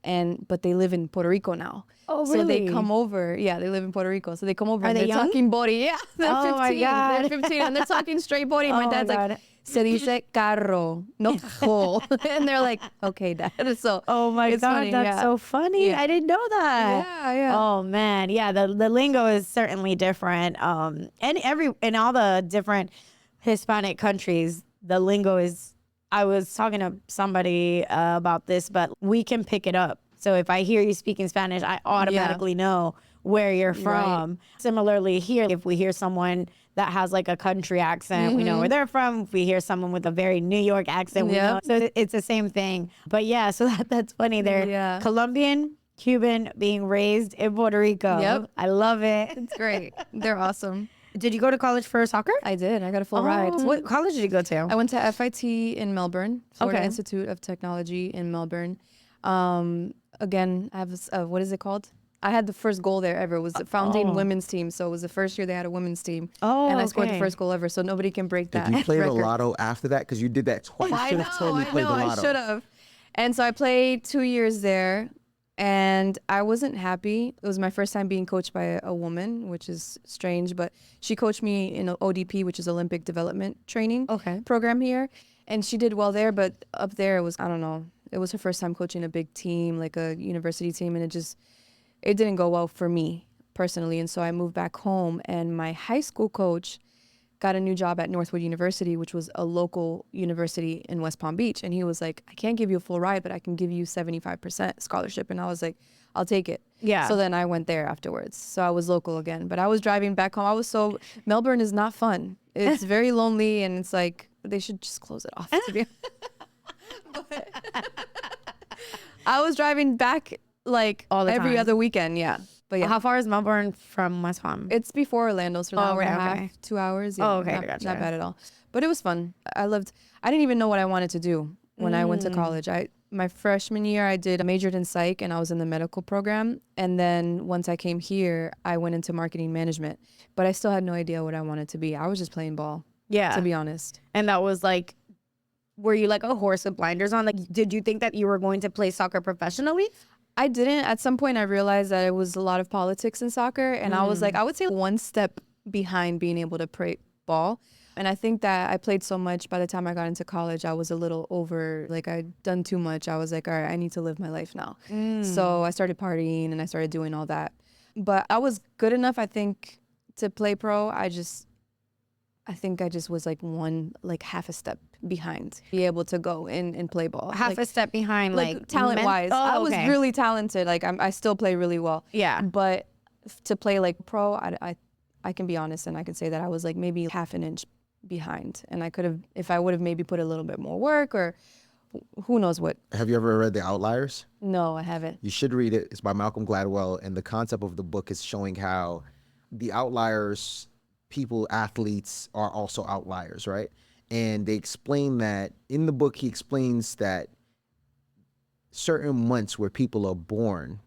but they live in Puerto Rico now. Oh, really? So they come over. Yeah, they live in Puerto Rico. So they come over and they're young? talking Bori. Yeah, they're 15. My God. They're 15 and they're talking straight Bori. My dad's like, se dice carro, no carro. And they're like, okay, Dad. So oh my God, funny. that's so funny. Yeah. I didn't know that. Yeah. Oh man, yeah. The lingo is certainly different. And in all the different Hispanic countries, the lingo is. I was talking to somebody about this, but we can pick it up. So if I hear you speaking Spanish, I automatically know where you're from. Right. Similarly here, if we hear someone that has like a country accent, we know where they're from. If we hear someone with a very New York accent, we know. So it's the same thing. But yeah, so that's funny. They're Colombian, Cuban, being raised in Puerto Rico. Yep. I love it. It's great. They're awesome. Did you go to college for soccer? I did. I got a full ride. What college did you go to? I went to FIT in Melbourne, Florida Institute of Technology in Melbourne. Again, I have what is it called? I had the first goal there ever. It was the founding women's team. So it was the first year they had a women's team. And I scored the first goal ever. So nobody can break that. Did you play the record. lotto after that? Because you did that twice. You should have totally played the lotto. I should have. And so I played 2 years there. And I wasn't happy. It was my first time being coached by a woman, which is strange, but she coached me in ODP, which is Olympic Development Training program here. And she did well there, but up there it was, I don't know, it was her first time coaching a big team, like a university team, and it didn't go well for me personally. And so I moved back home, and my high school coach got a new job at Northwood University, which was a local university in West Palm Beach. And he was like, I can't give you a full ride, but I can give you 75% scholarship. And I was like, I'll take it. Yeah. So then I went there afterwards. So I was local again, but I was driving back home. Melbourne is not fun. It's very lonely, and it's like, they should just close it off, to be honest. I was driving back like all the every time. other weekend. Yeah. But yeah. How far is Melbourne from West Palm? It's before Orlando, so an hour and a half, 2 hours. Yeah, Gotcha. Not bad at all. But it was fun. I didn't even know what I wanted to do when I went to college. My freshman year, I majored in psych, and I was in the medical program. And then once I came here, I went into marketing management. But I still had no idea what I wanted to be. I was just playing ball. Yeah. To be honest. And that was like, were you like a horse with blinders on? Like, did you think that you were going to play soccer professionally? I didn't. At some point, I realized that it was a lot of politics in soccer. And I was like, I would say one step behind being able to play ball. And I think that I played so much by the time I got into college, I was a little over, like I'd done too much. I was like, all right, I need to live my life now. So I started partying and I started doing all that. But I was good enough, I think, to play pro. I think I just was like half a step behind, be able to go and play ball. Half a step behind, like talent-wise. I was really talented. Like I still play really well. Yeah. But to play like pro, I can be honest and I can say that I was like maybe half an inch behind. And I could have, if I would have maybe put a little bit more work or who knows what. Have you ever read The Outliers? No, I haven't. You should read it. It's by Malcolm Gladwell. And the concept of the book is showing how the outliers, people, athletes, are also outliers, right? And they explain that in the book, he explains that certain months where people are born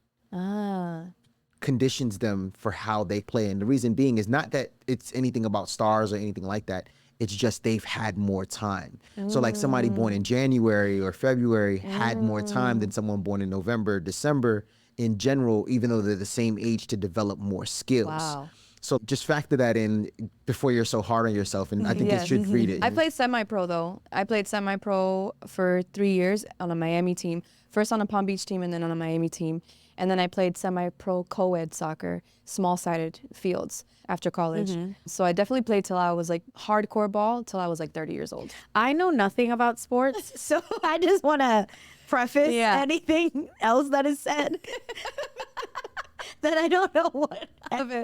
conditions them for how they play. And the reason being is not that it's anything about stars or anything like that. It's just they've had more time. So like somebody born in January or February had more time than someone born in November, December in general, even though they're the same age, to develop more skills. Wow. So just factor that in before you're so hard on yourself. And I think you should read it. I played semi-pro though. I played semi-pro for 3 years on a Miami team. First on a Palm Beach team and then on a Miami team. And then I played semi-pro co-ed soccer, small-sided fields after college. So I definitely played till I was like hardcore ball till I was like 30 years old. I know nothing about sports, so I just want to preface anything else that is said. That I don't know what.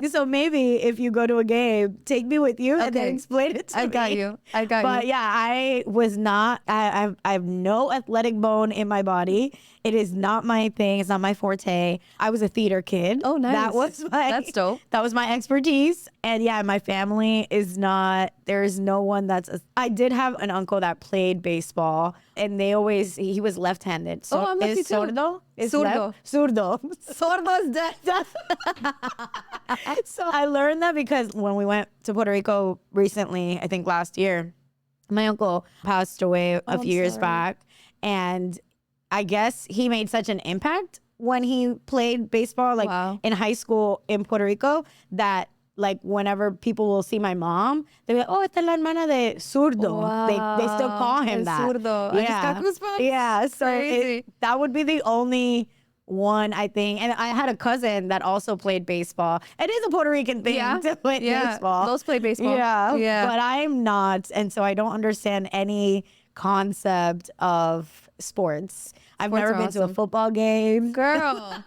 So maybe if you go to a game, take me with you and then explain it to me. I got you. But yeah, I was not, I have no athletic bone in my body. It is not my thing. It's not my forte. I was a theater kid. Oh, nice. That's dope. That was my expertise. And yeah, my family is not, there is no one I did have an uncle that played baseball and he was left-handed. So I'm lucky is too. Zurdo? Is Zurdo. Zurdo. Zurdo's dead. So I learned that because when we went to Puerto Rico recently, I think last year, my uncle passed away a few years back. And I guess he made such an impact when he played baseball, like in high school in Puerto Rico, that like whenever people will see my mom, they're like, oh, esta es la hermana de Zurdo. Wow. They still call him that. Zurdo. Yeah. I just got goosebumps. Yeah. So that would be the only one, I think. And I had a cousin that also played baseball. It is a Puerto Rican thing to play baseball. Those play baseball. Yeah. But I'm not. And so I don't understand any concept of sports. I've never been to a football game. Girl.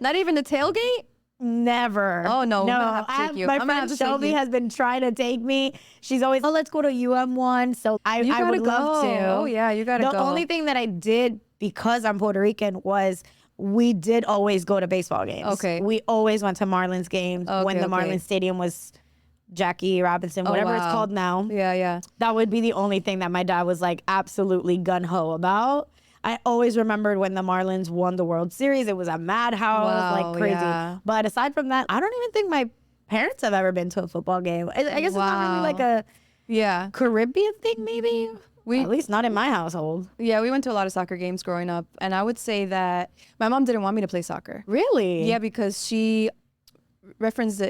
Not even a tailgate? Never. Oh, no. My friend Shelby has been trying to take me. She's always, let's go to one. So I would love to. Oh, yeah, you got to go. The only thing that I did because I'm Puerto Rican was we did always go to baseball games. Okay. We always went to Marlins games when the Marlins Stadium was Jackie Robinson, whatever it's called now. Yeah. That would be the only thing that my dad was like absolutely gung-ho about. I always remembered when the Marlins won the World Series. It was a madhouse, like crazy. Yeah. But aside from that, I don't even think my parents have ever been to a football game. I guess it's not really like a Caribbean thing, maybe. At least not in my household. Yeah, we went to a lot of soccer games growing up. And I would say that my mom didn't want me to play soccer. Really? Yeah, because she referenced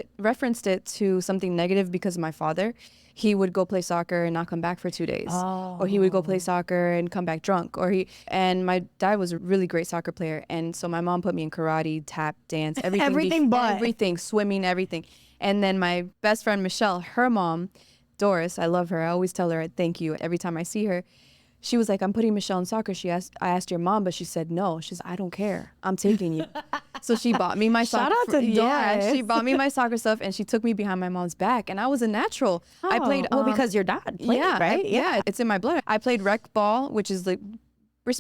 it to something negative because of my father. He would go play soccer and not come back for 2 days. Or he would go play soccer and come back drunk. And my dad was a really great soccer player. And so my mom put me in karate, tap, dance, everything, swimming, everything. And then my best friend, Michelle, her mom, Doris, I love her. I always tell her thank you every time I see her. She was like, I'm putting Michelle in soccer. I asked your mom, but she said no. She's I don't care. I'm taking you. So she bought me my soccer. Shout out to Doris. Yeah, she bought me my soccer stuff and she took me behind my mom's back. And I was a natural. I played. Because your dad played, right? Yeah, it's in my blood. I played rec ball, which is like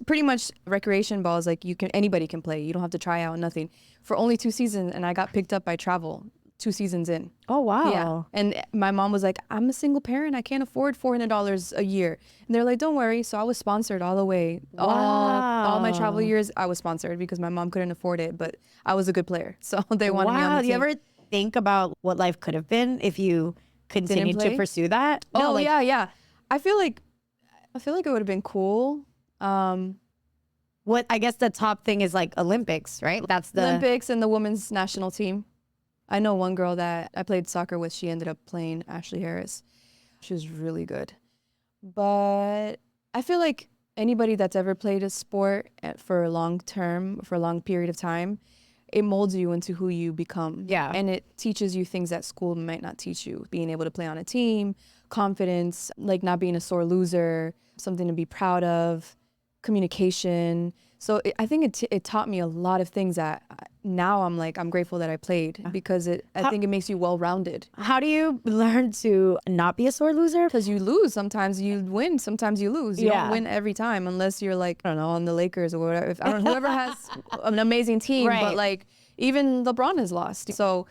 pretty much recreation ball. Is like anybody can play. You don't have to try out, nothing. For only 2 seasons, and I got picked up by travel 2 seasons in. Oh, wow. Yeah. And my mom was like, I'm a single parent. I can't afford $400 a year. And they're like, don't worry. So I was sponsored all the way. Wow. All my travel years, I was sponsored because my mom couldn't afford it. But I was a good player. So they wanted me on the team. Do you ever think about what life could have been if you continued to pursue that? Yeah. I feel like it would have been cool. what I guess the top thing is like Olympics, right? That's the Olympics and the women's national team. I know one girl that I played soccer with. She ended up playing Ashley Harris. She was really good. But I feel like anybody that's ever played a sport for a long term, for a long period of time, it molds you into who you become. Yeah. And it teaches you things that school might not teach you. Being able to play on a team, confidence, like not being a sore loser, something to be proud of, communication. So I think it taught me a lot of things that now I'm grateful that I played, because I think it makes you well-rounded. How do you learn to not be a sore loser? Because you lose. Sometimes you win. Sometimes you lose. You don't win every time, unless you're like, I don't know, on the Lakers or whatever. I don't know, whoever has an amazing team. Right. But like, even LeBron has lost. So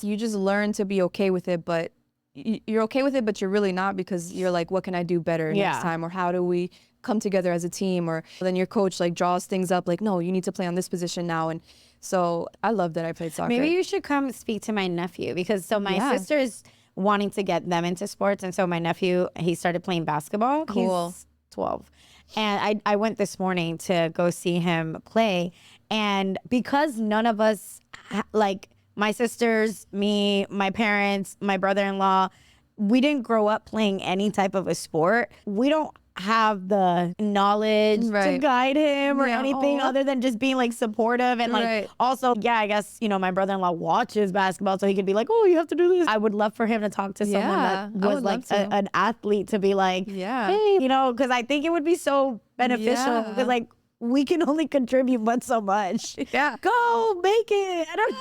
you just learn to be okay with it. But you're okay with it, but you're really not, because you're like, what can I do better next time? Or how do we come together as a team? Or then your coach like draws things up like, no, you need to play on this position now. And so I love that I played soccer. Maybe you should come speak to my nephew, because my sister is wanting to get them into sports. And so my nephew, he started playing basketball. Cool. He's 12. And I went this morning to go see him play. And because none of us, like my sisters, me, my parents, my brother-in-law, we didn't grow up playing any type of a sport. We don't have the knowledge to guide him or anything other than just being like supportive and like also I guess my brother-in-law watches basketball, so he could be like, oh, you have to do this. I would love for him to talk to someone that was like an athlete, to be like, hey, because I think it would be so beneficial, because like we can only contribute but so much. Go make it. I don't know.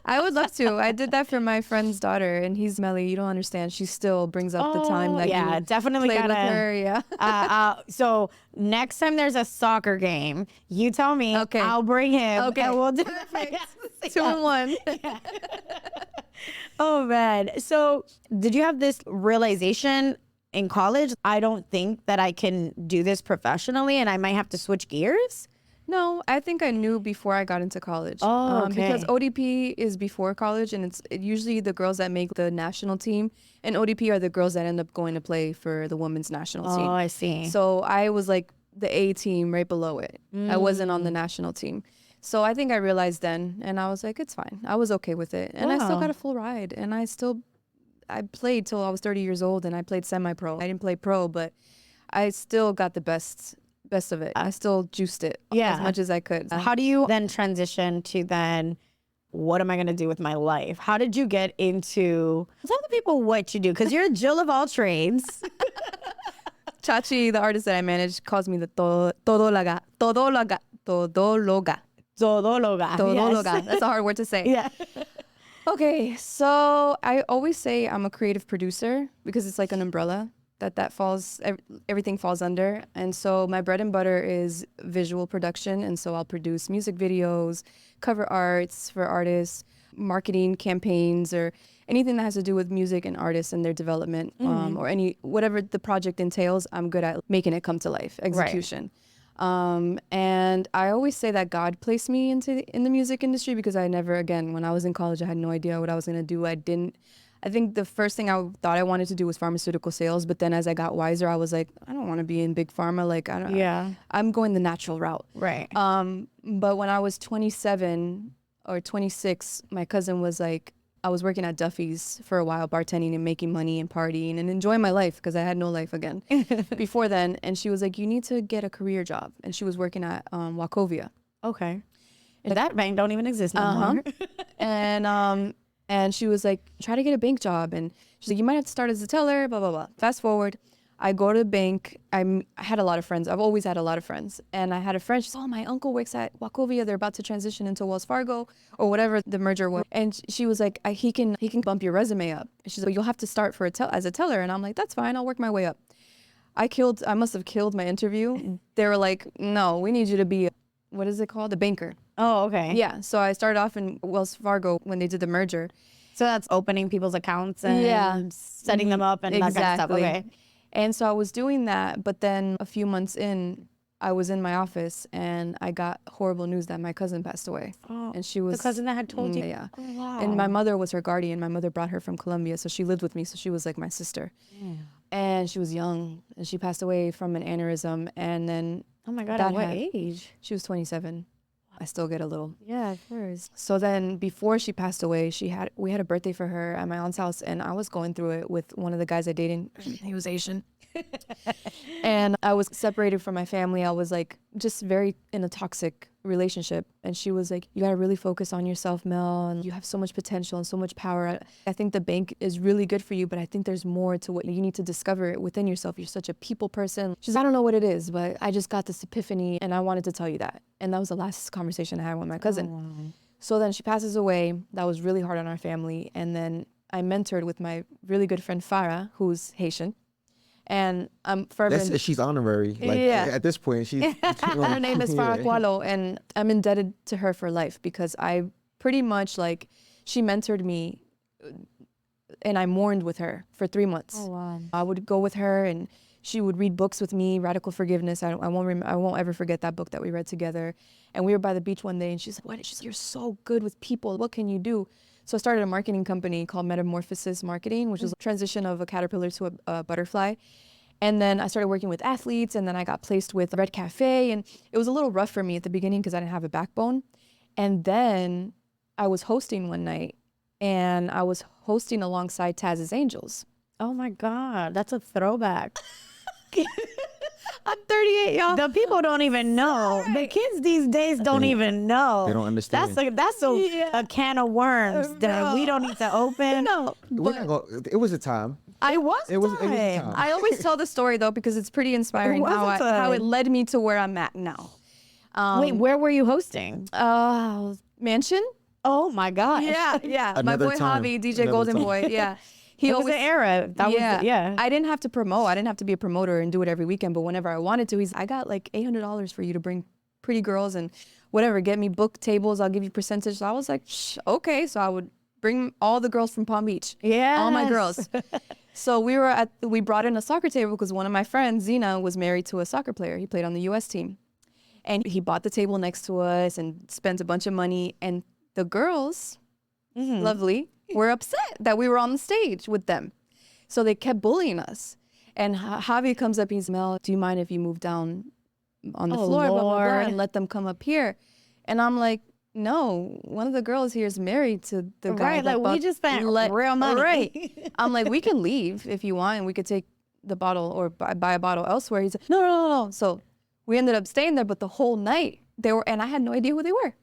I would love to. I did that for my friend's daughter, and he's Meli. You don't understand. She still brings up the time that you definitely played gotta, with her. Yeah. So next time there's a soccer game, you tell me. Okay. I'll bring him. Okay. And we'll do Perfect. 2 in 1. Yeah. Oh man. So did you have this realization in college? I don't think that I can do this professionally, and I might have to switch gears. No, I think I knew before I got into college. Oh, okay. Because ODP is before college, and it's usually the girls that make the national team, and ODP are the girls that end up going to play for the women's national team. Oh, I see. So I was like the A team right below it. I wasn't on the national team. So I think I realized then, and I was like, it's fine. I was okay with it. And I still got a full ride, and I played till I was 30 years old, and I played semi-pro. I didn't play pro, but I still got the best of it. I still juiced it as much as I could. How do you then transition to then, what am I going to do with my life? How did you get into, tell the people what you do, because you're a Jill of all trades. Chachi, the artist that I manage, calls me the todóloga. Yes. That's a hard word to say. Yeah. Okay, so I always say I'm a creative producer, because it's like an umbrella that falls, everything falls under. And so my bread and butter is visual production. And so I'll produce music videos, cover arts for artists, marketing campaigns, or anything that has to do with music and artists and their development, or whatever the project entails. I'm good at making it come to life, execution. And I always say that God placed me in the music industry, because I never, again, when I was in college, I had no idea what I was going to do. I think the first thing I thought I wanted to do was pharmaceutical sales, but then as I got wiser, I was like, I don't want to be in big pharma. Like, I'm going the natural route. Right. But when I was 27 or 26, my cousin was like, I was working at Duffy's for a while, bartending and making money and partying and enjoying my life, because I had no life again before then. And she was like, you need to get a career job. And she was working at Wachovia. Okay. That bank don't even exist no more. And she was like, try to get a bank job. And she's like, you might have to start as a teller, blah, blah, blah. Fast forward, I go to the bank. I had a lot of friends. I've always had a lot of friends. And I had a friend, she's like, oh, my uncle works at Wachovia. They're about to transition into Wells Fargo or whatever the merger was. And she was like, he can bump your resume up. And she's like, you'll have to start as a teller. And I'm like, that's fine. I'll work my way up. I must have killed my interview. They were like, no, we need you to be, what is it called? A banker. Oh, okay. Yeah. So I started off in Wells Fargo when they did the merger. So that's opening people's accounts and setting them up and that kind of stuff. Okay. And so I was doing that, but then a few months in, I was in my office and I got horrible news that my cousin passed away. Oh, and she was the cousin that had told you? Yeah. Oh, wow. And my mother was her guardian. My mother brought her from Colombia, so she lived with me. So she was like my sister. and she was young, and she passed away from an aneurysm. And then Oh my God, that at what had- age? she was 27. I still get a little. Yeah, of course. So then before she passed away, we had a birthday for her at my aunt's house, and I was going through it with one of the guys I dated. He was Asian. And I was separated from my family. I was like just very in a toxic relationship. And she was like, you got to really focus on yourself, Mel, and you have so much potential and so much power. I think the bank is really good for you, but I think there's more to what you need to discover it within yourself. You're such a people person. She's, I don't know what it is, but I just got this epiphany and I wanted to tell you that. And that was the last conversation I had with my cousin. Oh, wow. So then she passes away. That was really hard on our family. And then I mentored with my really good friend Farah, who's Haitian. And I'm forever. She's honorary. Like Yeah. at this point, she's Her name is Farah Kualo, and I'm indebted to her for life because I pretty much like she mentored me, and I mourned with her for 3 months. Oh, wow. I would go with her, and she would read books with me, Radical Forgiveness. I won't ever forget that book that we read together. And we were by the beach one day, and she's like, "What?" She's like, "You're so good with people. What can you do?" So I started a marketing company called Metamorphosis Marketing, which is a transition of a caterpillar to a butterfly. And then I started working with athletes, and then I got placed with Red Cafe. And it was a little rough for me at the beginning because I didn't have a backbone. And then I was hosting one night, and I was hosting alongside Taz's Angels. Oh my God, that's a throwback. I'm 38, y'all. The people don't even know. The kids these days don't even know. They don't understand. That's a can of worms that we don't need to open. No, We're not gonna, it was a time. It was It was a time. time. I always tell the story though because it's pretty inspiring was a how it time. led me to where I'm at now. Wait, where were you hosting? Mansion? Oh my God. Yeah. My Another boy time. Javi, DJ Another Golden time. Boy. Yeah. He It was always the era. That was yeah. I didn't have to promote. I didn't have to be a promoter and do it every weekend. But whenever I wanted to, I got like $800 for you to bring pretty girls and whatever. Get me book tables. I'll give you percentage. So I was like, okay. So I would bring all the girls from Palm Beach. Yeah. All my girls. So we brought in a soccer table because one of my friends, Zena, was married to a soccer player. He played on the U.S. team. And he bought the table next to us and spent a bunch of money. And the girls, lovely, were upset that we were on the stage with them. So they kept bullying us. And Javi comes up, he's, Mel, do you mind if you move down on the floor, blah, blah, blah, Lord. and let them come up here? And I'm like, no, one of the girls here is married to the guy. Right, that like we just spent real money. Right. I'm like, we can leave if you want, and we could take the bottle or buy a bottle elsewhere. He's like, no. So we ended up staying there, but the whole night and I had no idea who they were.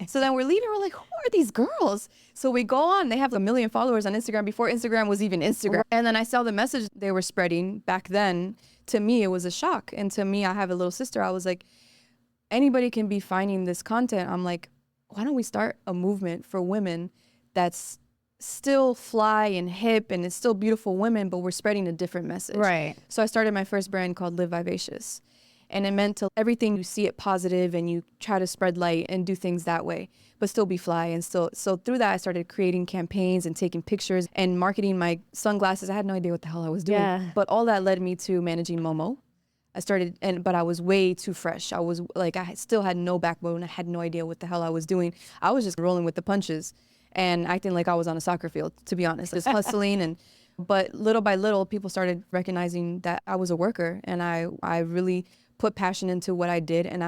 So then we're leaving, we're like, who are these girls? So we go on, they have 1 million followers on Instagram before Instagram was even Instagram. And then I saw the message they were spreading back then. To me, it was a shock. And to me, I have a little sister. I was like, anybody can be finding this content. I'm like, why don't we start a movement for women that's still fly and hip and it's still beautiful women, but we're spreading a different message. Right. So I started my first brand called Live Vivacious. And it meant to everything you see it positive and you try to spread light and do things that way, but still be fly and still. So through that, I started creating campaigns and taking pictures and marketing my sunglasses. I had no idea what the hell I was doing. Yeah. But all that led me to managing Momo. I started, but I was way too fresh. I was like, I still had no backbone. I had no idea what the hell I was doing. I was just rolling with the punches and acting like I was on a soccer field, to be honest, just hustling. But little by little, people started recognizing that I was a worker and I really put passion into what I did. And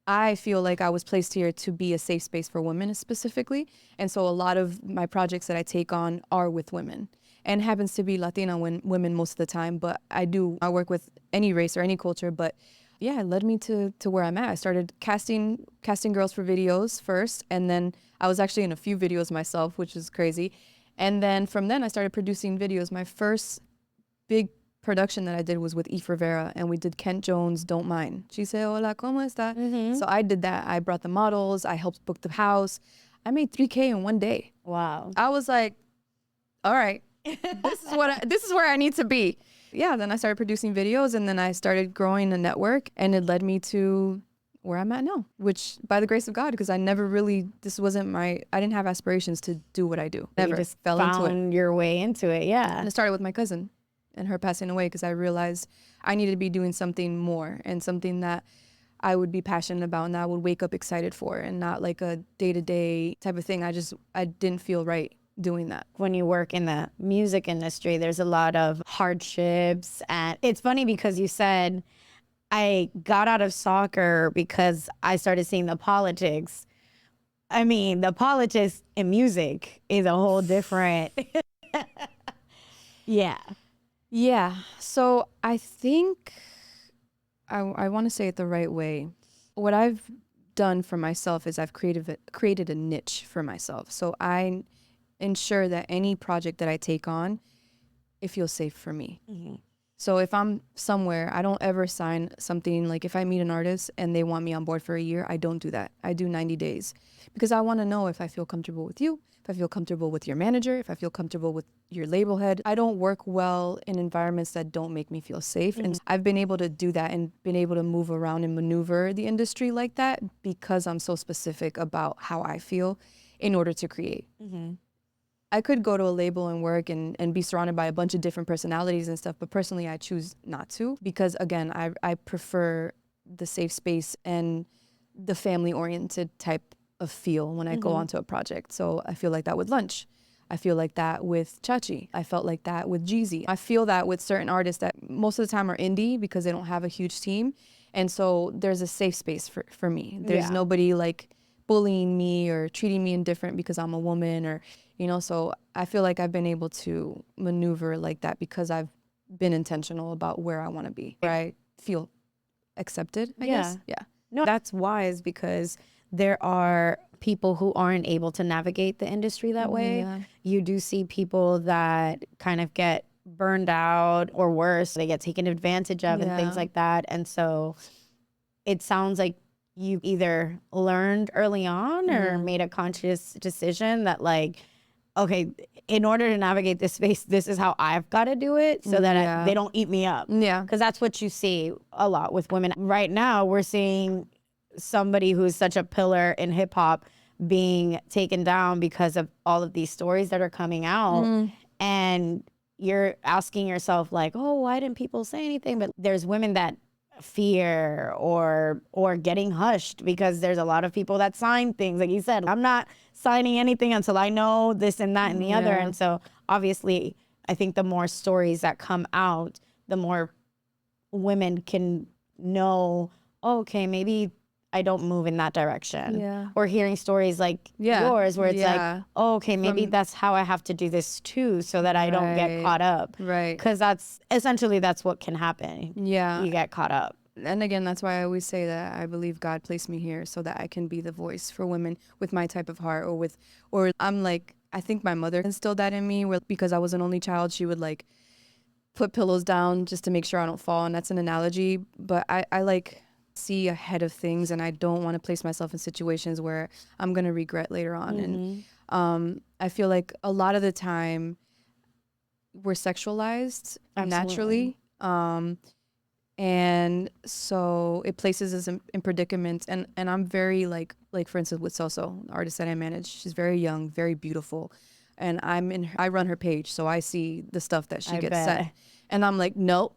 I feel like I was placed here to be a safe space for women specifically. And so a lot of my projects that I take on are with women. And happens to be Latina women most of the time, but I work with any race or any culture. But yeah, it led me to where I'm at. I started casting girls for videos first, and then I was actually in a few videos myself, which is crazy. And then from then I started producing videos. My first big production that I did was with Eve Rivera, and we did Kent Jones' Don't Mind. She said, hola, ¿cómo está? So I did that. I brought the models. I helped book the house. I made $3K in one day. Wow. I was like, all right. This is where I need to be. Yeah, then I started producing videos and then I started growing a network and it led me to where I'm at now, which by the grace of God, because I never really, I didn't have aspirations to do what I do. Never. You just fell into it. found your way into it. Yeah. And it started with my cousin and her passing away because I realized I needed to be doing something more and something that I would be passionate about and that I would wake up excited for and not like a day-to-day type of thing. I didn't feel right doing that. When you work in the music industry, there's a lot of hardships. And it's funny because you said, I got out of soccer because I started seeing the politics. I mean, the politics in music is a whole different. Yeah. Yeah. So I think I want to say it the right way. What I've done for myself is I've created a niche for myself. So I ensure that any project that I take on, it feels safe for me. Mm-hmm. So if I'm somewhere, I don't ever sign something like if I meet an artist and they want me on board for a year, I don't do that. I do 90 days because I want to know if I feel comfortable with you, if I feel comfortable with your manager, if I feel comfortable with your label head. I don't work well in environments that don't make me feel safe. Mm-hmm. And I've been able to do that and been able to move around and maneuver the industry like that because I'm so specific about how I feel in order to create. Mm-hmm. I could go to a label and work and be surrounded by a bunch of different personalities and stuff, but personally I choose not to because, again, I prefer the safe space and the family-oriented type of feel when I go onto a project. So I feel like that with Lunch. I feel like that with Chachi. I felt like that with Jeezy. I feel that with certain artists that most of the time are indie because they don't have a huge team. And so there's a safe space for me. There's nobody like bullying me or treating me indifferent because I'm a woman or, you know, so I feel like I've been able to maneuver like that because I've been intentional about where I want to be, where I feel accepted, I guess. Yeah. No, that's wise because there are people who aren't able to navigate the industry that way. Yeah. You do see people that kind of get burned out or worse, they get taken advantage of and things like that. And so it sounds like you either learned early on or made a conscious decision that like, okay, in order to navigate this space, this is how I've got to do it so that they don't eat me up. Yeah. Because that's what you see a lot with women. Right now, we're seeing somebody who's such a pillar in hip hop being taken down because of all of these stories that are coming out. And you're asking yourself like, oh, why didn't people say anything? But there's women that fear or getting hushed because there's a lot of people that sign things. Like you said, I'm not signing anything until I know this and that and the other. And so obviously, I think the more stories that come out, the more women can know, oh, okay, maybe I don't move in that direction. Yeah. Or hearing stories like yours where it's like, oh, okay, maybe that's how I have to do this too so that I don't get caught up. Right. Because that's what can happen. Yeah. You get caught up. And again, that's why I always say that I believe God placed me here so that I can be the voice for women with my type of heart or I'm like, I think my mother instilled that in me where because I was an only child, she would like put pillows down just to make sure I don't fall. And that's an analogy. But I like see ahead of things and I don't want to place myself in situations where I'm going to regret later on. And I feel like a lot of the time we're sexualized naturally. And so it places us in predicaments. And I'm very like for instance with Soso, the artist that I manage, she's very young, very beautiful. And I run her page. So I see the stuff that she gets sent. And I'm like, no,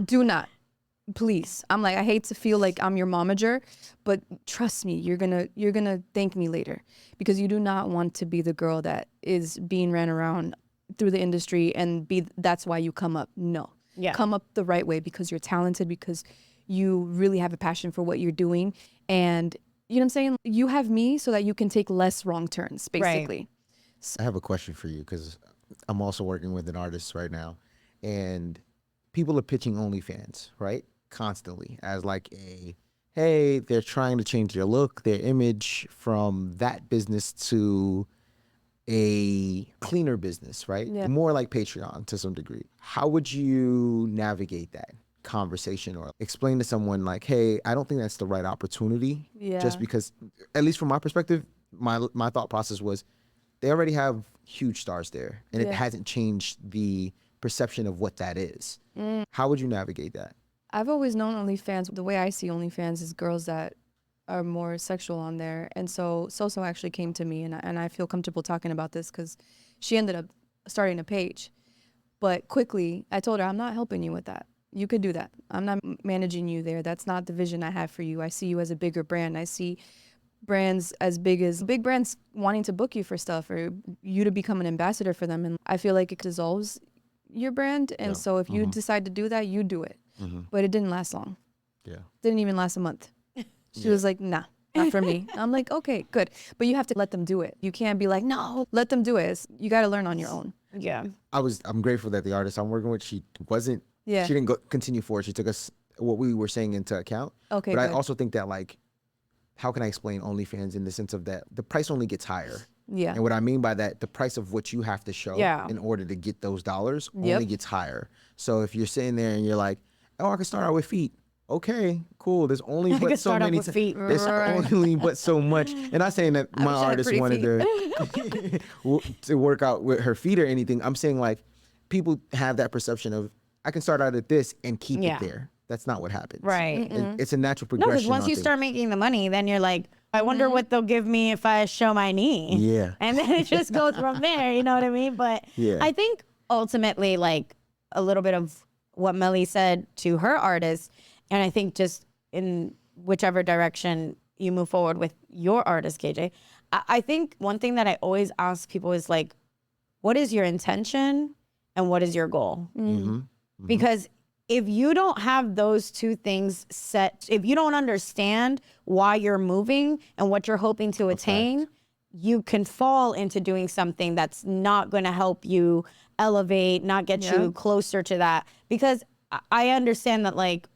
do not. Please. I'm like, I hate to feel like I'm your momager, but trust me, you're gonna thank me later because you do not want to be the girl that is being ran around through the industry and that's why you come up. No. Yeah. Come up the right way because you're talented, because you really have a passion for what you're doing. And you know what I'm saying? You have me so that you can take less wrong turns, basically. Right. I have a question for you because I'm also working with an artist right now and people are pitching OnlyFans, right? Constantly as like hey, they're trying to change their look, their image from that business to a cleaner business, right? Yeah. More like Patreon to some degree. How would you navigate that conversation or explain to someone like, hey, I don't think that's the right opportunity? Yeah. Just because, at least from my perspective, my thought process was they already have huge stars there and it hasn't changed the perception of what that is. How would you navigate that? I've always known OnlyFans. The way I see OnlyFans is girls that are more sexual on there. And so Soso actually came to me, and I feel comfortable talking about this because she ended up starting a page. But quickly, I told her, I'm not helping you with that. You could do that. I'm not managing you there. That's not the vision I have for you. I see you as a bigger brand. I see brands as big brands wanting to book you for stuff or you to become an ambassador for them. And I feel like it dissolves your brand. And so if you decide to do that, you do it. But it didn't last long. Yeah. Didn't even last a month. She was like, nah, not for me. I'm like, okay, good. But you have to let them do it. You can't be like, no, let them do it. You got to learn on your own. Yeah. I'm grateful that the artist I'm working with, she didn't continue forward. She took us what we were saying into account. Okay, but good. I also think that, like, how can I explain OnlyFans in the sense of that the price only gets higher. Yeah. And what I mean by that, the price of what you have to show in order to get those dollars only gets higher. So if you're sitting there and you're like, oh, I can start out with feet. Okay, cool. There's only but so many. There's only but so much. And not saying that my artist wanted to work out with her feet or anything. I'm saying, like, people have that perception of, I can start out at this and keep it there. That's not what happens. Right. It's a natural No, progression. because once you start making the money, then you're like, I wonder what they'll give me if I show my knee. Yeah. And then it just goes from there, you know what I mean? But I think ultimately, like, a little bit of what Meli said to her artists, and I think just in whichever direction you move forward with your artist, KJ, I think one thing that I always ask people is, like, what is your intention and what is your goal? Because if you don't have those two things set, if you don't understand why you're moving and what you're hoping to attain, you can fall into doing something that's not going to help you elevate, not get you closer to that. Because I understand that, like,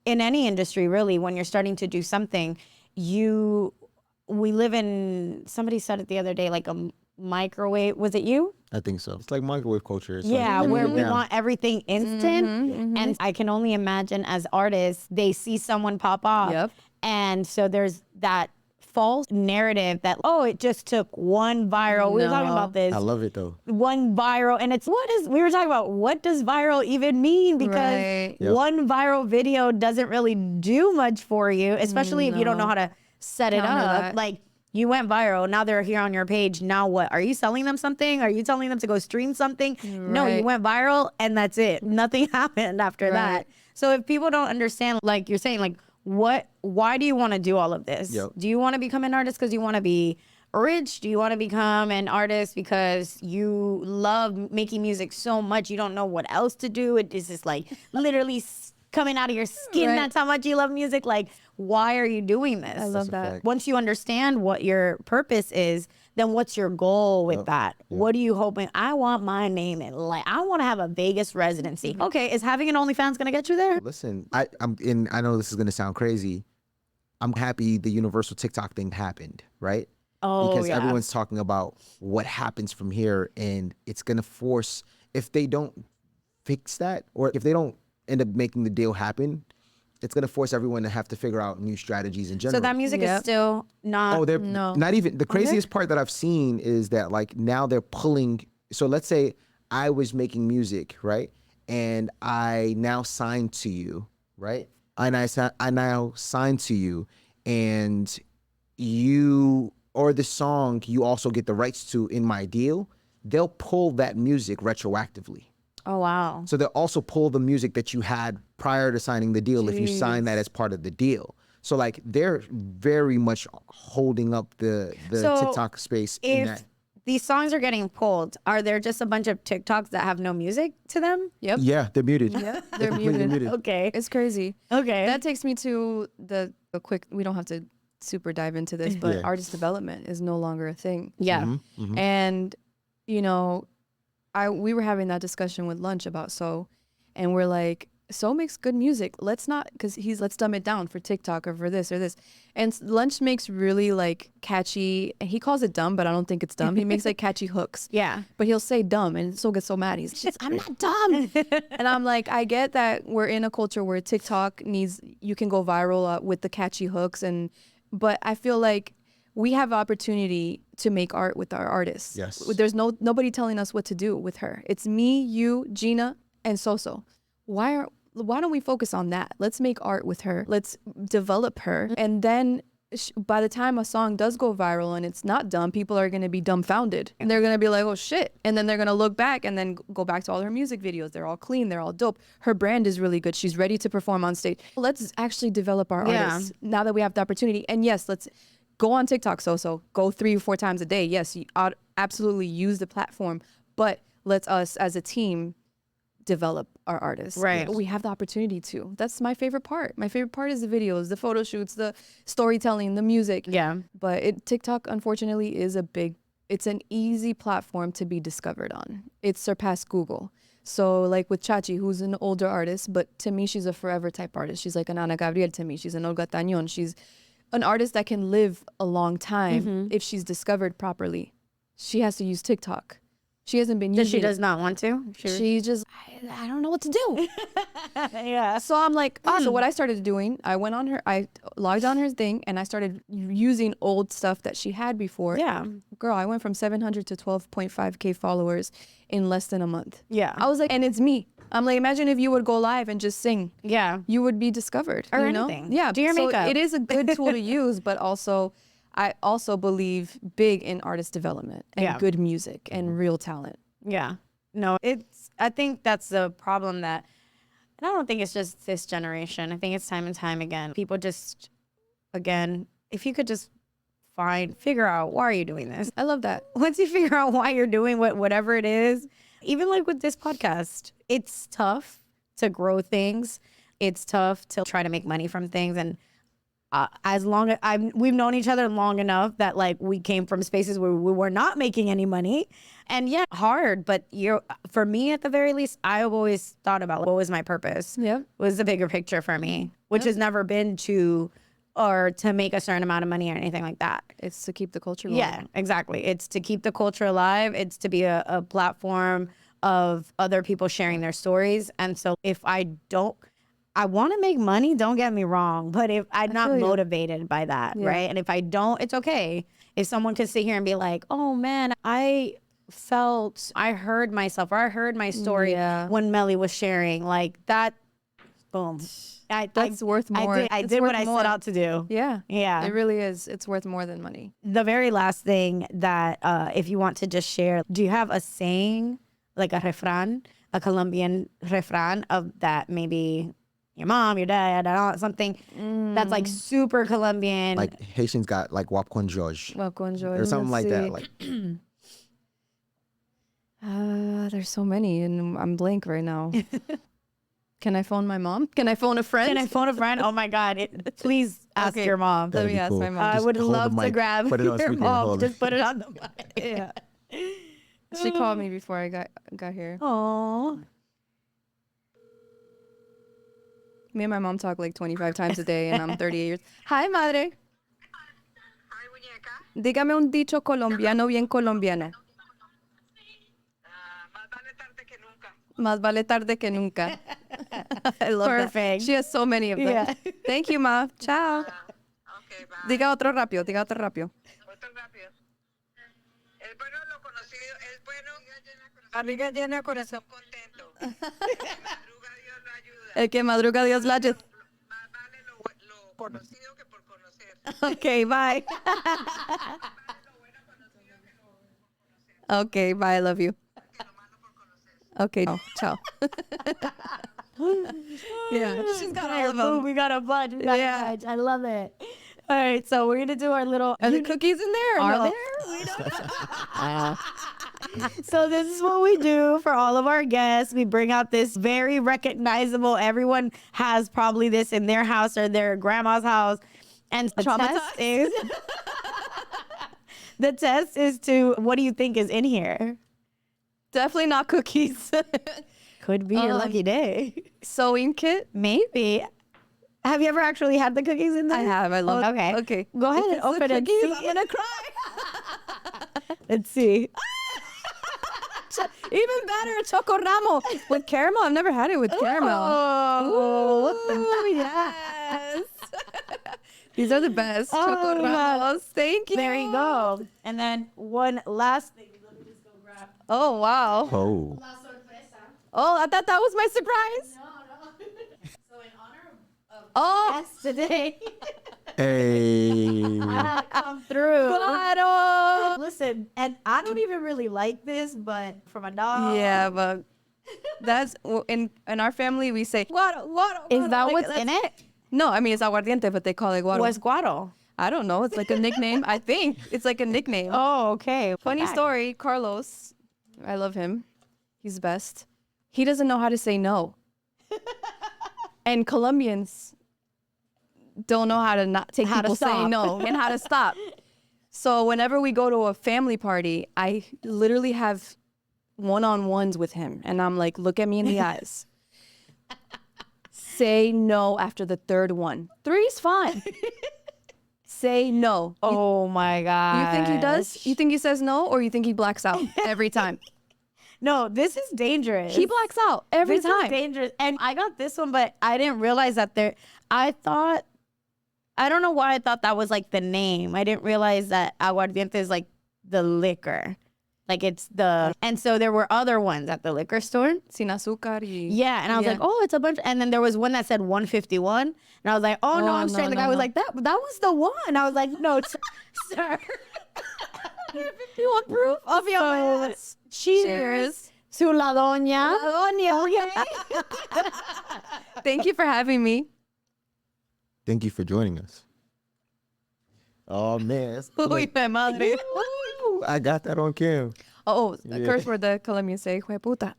in any industry, really, when you're starting to do something, we live in, somebody said it the other day, like a microwave, was it you? I think so. It's like microwave culture. It's where we want everything instant. And I can only imagine as artists, they see someone pop off. And so there's that false narrative that, oh, it just took one viral. We were talking about this. I love it though. One viral. And it's, we were talking about, what does viral even mean? Because one viral video doesn't really do much for you, especially if you don't know how to set it up. Like, you went viral. Now they're here on your page. Now what? Are you selling them something? Are you telling them to go stream something? No, you went viral and that's it. Nothing happened after that. So if people don't understand, like you're saying, like, why do you want to do all of this? Do you want to become an artist because you want to be rich? Do you want to become an artist because you love making music so much you don't know what else to do? It is just like literally coming out of your skin. That's how much you love music. Like, why are you doing this? I love that. Once you understand what your purpose is, then what's your goal with that? What are you hoping? I want my name in, like, I want to have a Vegas residency. Okay, is having an OnlyFans going to get you there? Listen, I know this is going to sound crazy. I'm happy the universal TikTok thing happened, right? Because everyone's talking about what happens from here, and it's going to force, if they don't fix that, or if they don't end up making the deal happen, it's going to force everyone to have to figure out new strategies in general. So that music is still not... Oh, they're not even... The craziest part that I've seen is that, like, now they're pulling... So let's say I was making music, right? And I now signed to you, right? And I now signed to you, and you... Or the song you also get the rights to in my deal, they'll pull that music retroactively. Oh, wow. So they'll also pull the music that you had prior to signing the deal if you sign that as part of the deal. So, like, they're very much holding up the TikTok space in that. These songs are getting pulled, are there just a bunch of TikToks that have no music to them? Yeah, they're muted. They're muted. Okay. It's crazy. Okay. That takes me to the quick, we don't have to super dive into this, but artist development is no longer a thing. Yeah. And, you know, we were having that discussion with Lunch about So, and we're like, So makes good music. Let's not, because let's dumb it down for TikTok or for this or this. And Lunch makes really like catchy, and he calls it dumb, but I don't think it's dumb. He makes like catchy hooks. Yeah. But he'll say dumb and So gets so mad. He's just, I'm not dumb. And I'm like, I get that we're in a culture where TikTok you can go viral with the catchy hooks, but I feel like we have opportunity to make art with our artists. Yes. There's nobody telling us what to do with her. It's me, you, Gina, and Soso. Why don't we focus on that? Let's make art with her. Let's develop her. And then by the time a song does go viral and it's not dumb, people are going to be dumbfounded. And they're going to be like, oh shit. And then they're going to look back and then go back to all her music videos. They're all clean. They're all dope. Her brand is really good. She's ready to perform on stage. Let's actually develop our artists now that we have the opportunity. And yes, go on TikTok. So go 3 or 4 times a day. Yes, you absolutely use the platform, but let's us as a team develop our artists. Right. We have the opportunity to. That's my favorite part. My favorite part is the videos, the photo shoots, the storytelling, the music. Yeah. But TikTok, unfortunately, it's an easy platform to be discovered on. It's surpassed Google. So like with Chachi, who's an older artist, but to me, she's a forever type artist. She's like an Ana Gabriel to me. She's an Olga Tañón. She's an artist that can live a long time if she's discovered properly. She has to use TikTok. She hasn't been using She does not want to. She just, I don't know what to do. Yeah. So I'm like, so what I started doing, I logged on her thing and I started using old stuff that she had before. Yeah. Girl, I went from 700 to 12.5K followers in less than a month. Yeah. I was like, and it's me. I'm like, imagine if you would go live and just sing. Yeah. You would be discovered. Or you know? anything. Yeah. Do your so makeup. it is a good tool to use, but also, I also believe big in artist development and good music and real talent. Yeah. No, I think that's the problem and I don't think it's just this generation. I think it's time and time again. People just, again, if you could just figure out why are you doing this? I love that. Once you figure out why you're doing whatever it is, even like with this podcast, it's tough to grow things. It's tough to try to make money from things. And as long as we've known each other long enough that like we came from spaces where we were not making any money, and hard. But for me, at the very least, I've always thought about what was my purpose. Yeah, was the bigger picture for me, which has never been to make a certain amount of money or anything like that. It's to keep the culture going. Yeah, exactly. It's to keep the culture alive. It's to be a platform of other people sharing their stories. And so if I want to make money, don't get me wrong, but if I'm not motivated by that, right? And if I don't, it's okay. If someone could sit here and be like, oh man, I heard myself, or I heard my story when Meli was sharing, like that, boom. That's worth more. I did what I set out to do. Yeah. Yeah. It really is. It's worth more than money. The very last thing that, if you want to just share, do you have a saying, like a refran, a Colombian refran of that maybe your mom, your dad, something that's like super Colombian? Like Haitians got like wap con George. Wap con George. Or something like that. Like there's so many and I'm blank right now. Can I phone my mom? Can I phone a friend? Can I phone a friend? Oh my God. Please ask your mom. Let me ask my mom. I would love to grab your mom. Just put it on the mic. Yeah. She called me before I got here. Oh. Me and my mom talk like 25 times a day and I'm 38 years. Hi, madre. Hi, muñeca. Dígame un dicho colombiano bien colombiana. Más vale tarde que nunca. Más vale tarde que nunca. I love Perfect. that. She has so many of them. Yeah. Thank you, ma. Ciao. Okay, bye. Diga otro rápido, diga otro rápido. Otro rápido. Es bueno lo conocido, es bueno. Barriga llena, corazón contento. Madruga, Dios lo ayuda. El que madruga Dios la ayuda. Más vale lo conocido que por conocer. Okay, bye. Okay, bye. I love you. Okay, ciao. Yeah, she's got all of them. We got a bunch. We got a bunch. I love it. All right, so we're gonna do our little. Are the cookies in there? Are no? there? We don't. So this is what we do for all of our guests. We bring out this very recognizable. Everyone has probably this in their house or their grandma's house, and the test is to what do you think is in here? Definitely not cookies. Could be your lucky day. Sewing kit? Maybe. Have you ever actually had the cookies in there? I have. I love. Okay. Okay. Go ahead and open it. And see. I'm gonna cry. Let's see. Even better, choco ramo with caramel. I've never had it with caramel. Oh, yes. These are the best. Choco ramos. Thank you. There you go. And then one last thing. Let me just go grab. Oh wow. oh. Oh, I thought that was my surprise. No. So in honor of Oh, guests today, Hey. I had to come through. claro. Listen, and I don't even really like this, but from a dog. Yeah, but that's in our family we say guaro. Is that Like, what's that's- in it? No, I mean it's aguardiente, but they call it guaro. What's guaro? I don't know. It's like a nickname. I think it's like a nickname. Oh, okay. Funny story, Carlos. I love him. He's the best. He doesn't know how to say no. And Colombians don't know how to not take How to people saying stop. no and how to stop. So whenever we go to a family party, I literally have one-on-ones with him. And I'm like, look at me in the eyes. Say no after the third one. 3's fine. Say no. Oh my God. You think he does? You think he says no, or you think he blacks out every time? No, this is dangerous. He blacks out every This time. is dangerous. And I got this one, but I didn't realize that I don't know why I thought that was like the name. I didn't realize that aguardiente is like the liquor. Like it's the, and so there were other ones at the liquor store. Sin azúcar y... Yeah, and I was like, oh, it's a bunch. And then there was one that said 151. And I was like, oh, no, I'm straight. The guy was like, that was the one. I was like, no, sir. 151 proof of your ass. Cheers. To la doña. La doña, okay. Thank you for having me. Thank you for joining us. Oh, man. Uy, mi madre. I got that on cam. Oh, Yeah. a curse word the Colombians say, hijo de puta.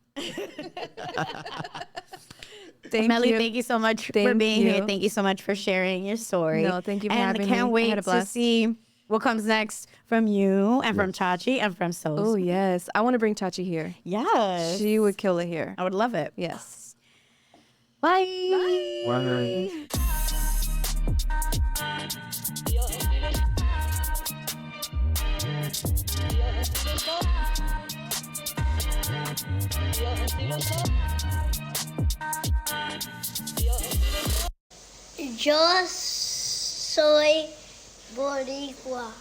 Thank Meli, you. thank you so much for Thank being you. here. Thank you so much for sharing your story. No, thank you for and having I me. can't I wait had a to blast. see what comes next from you and from Chachi and from Sos. Oh, yes. I want to bring Chachi here. Yes. She would kill it here. I would love it. Yes. Bye. Bye. Yo soy boricua.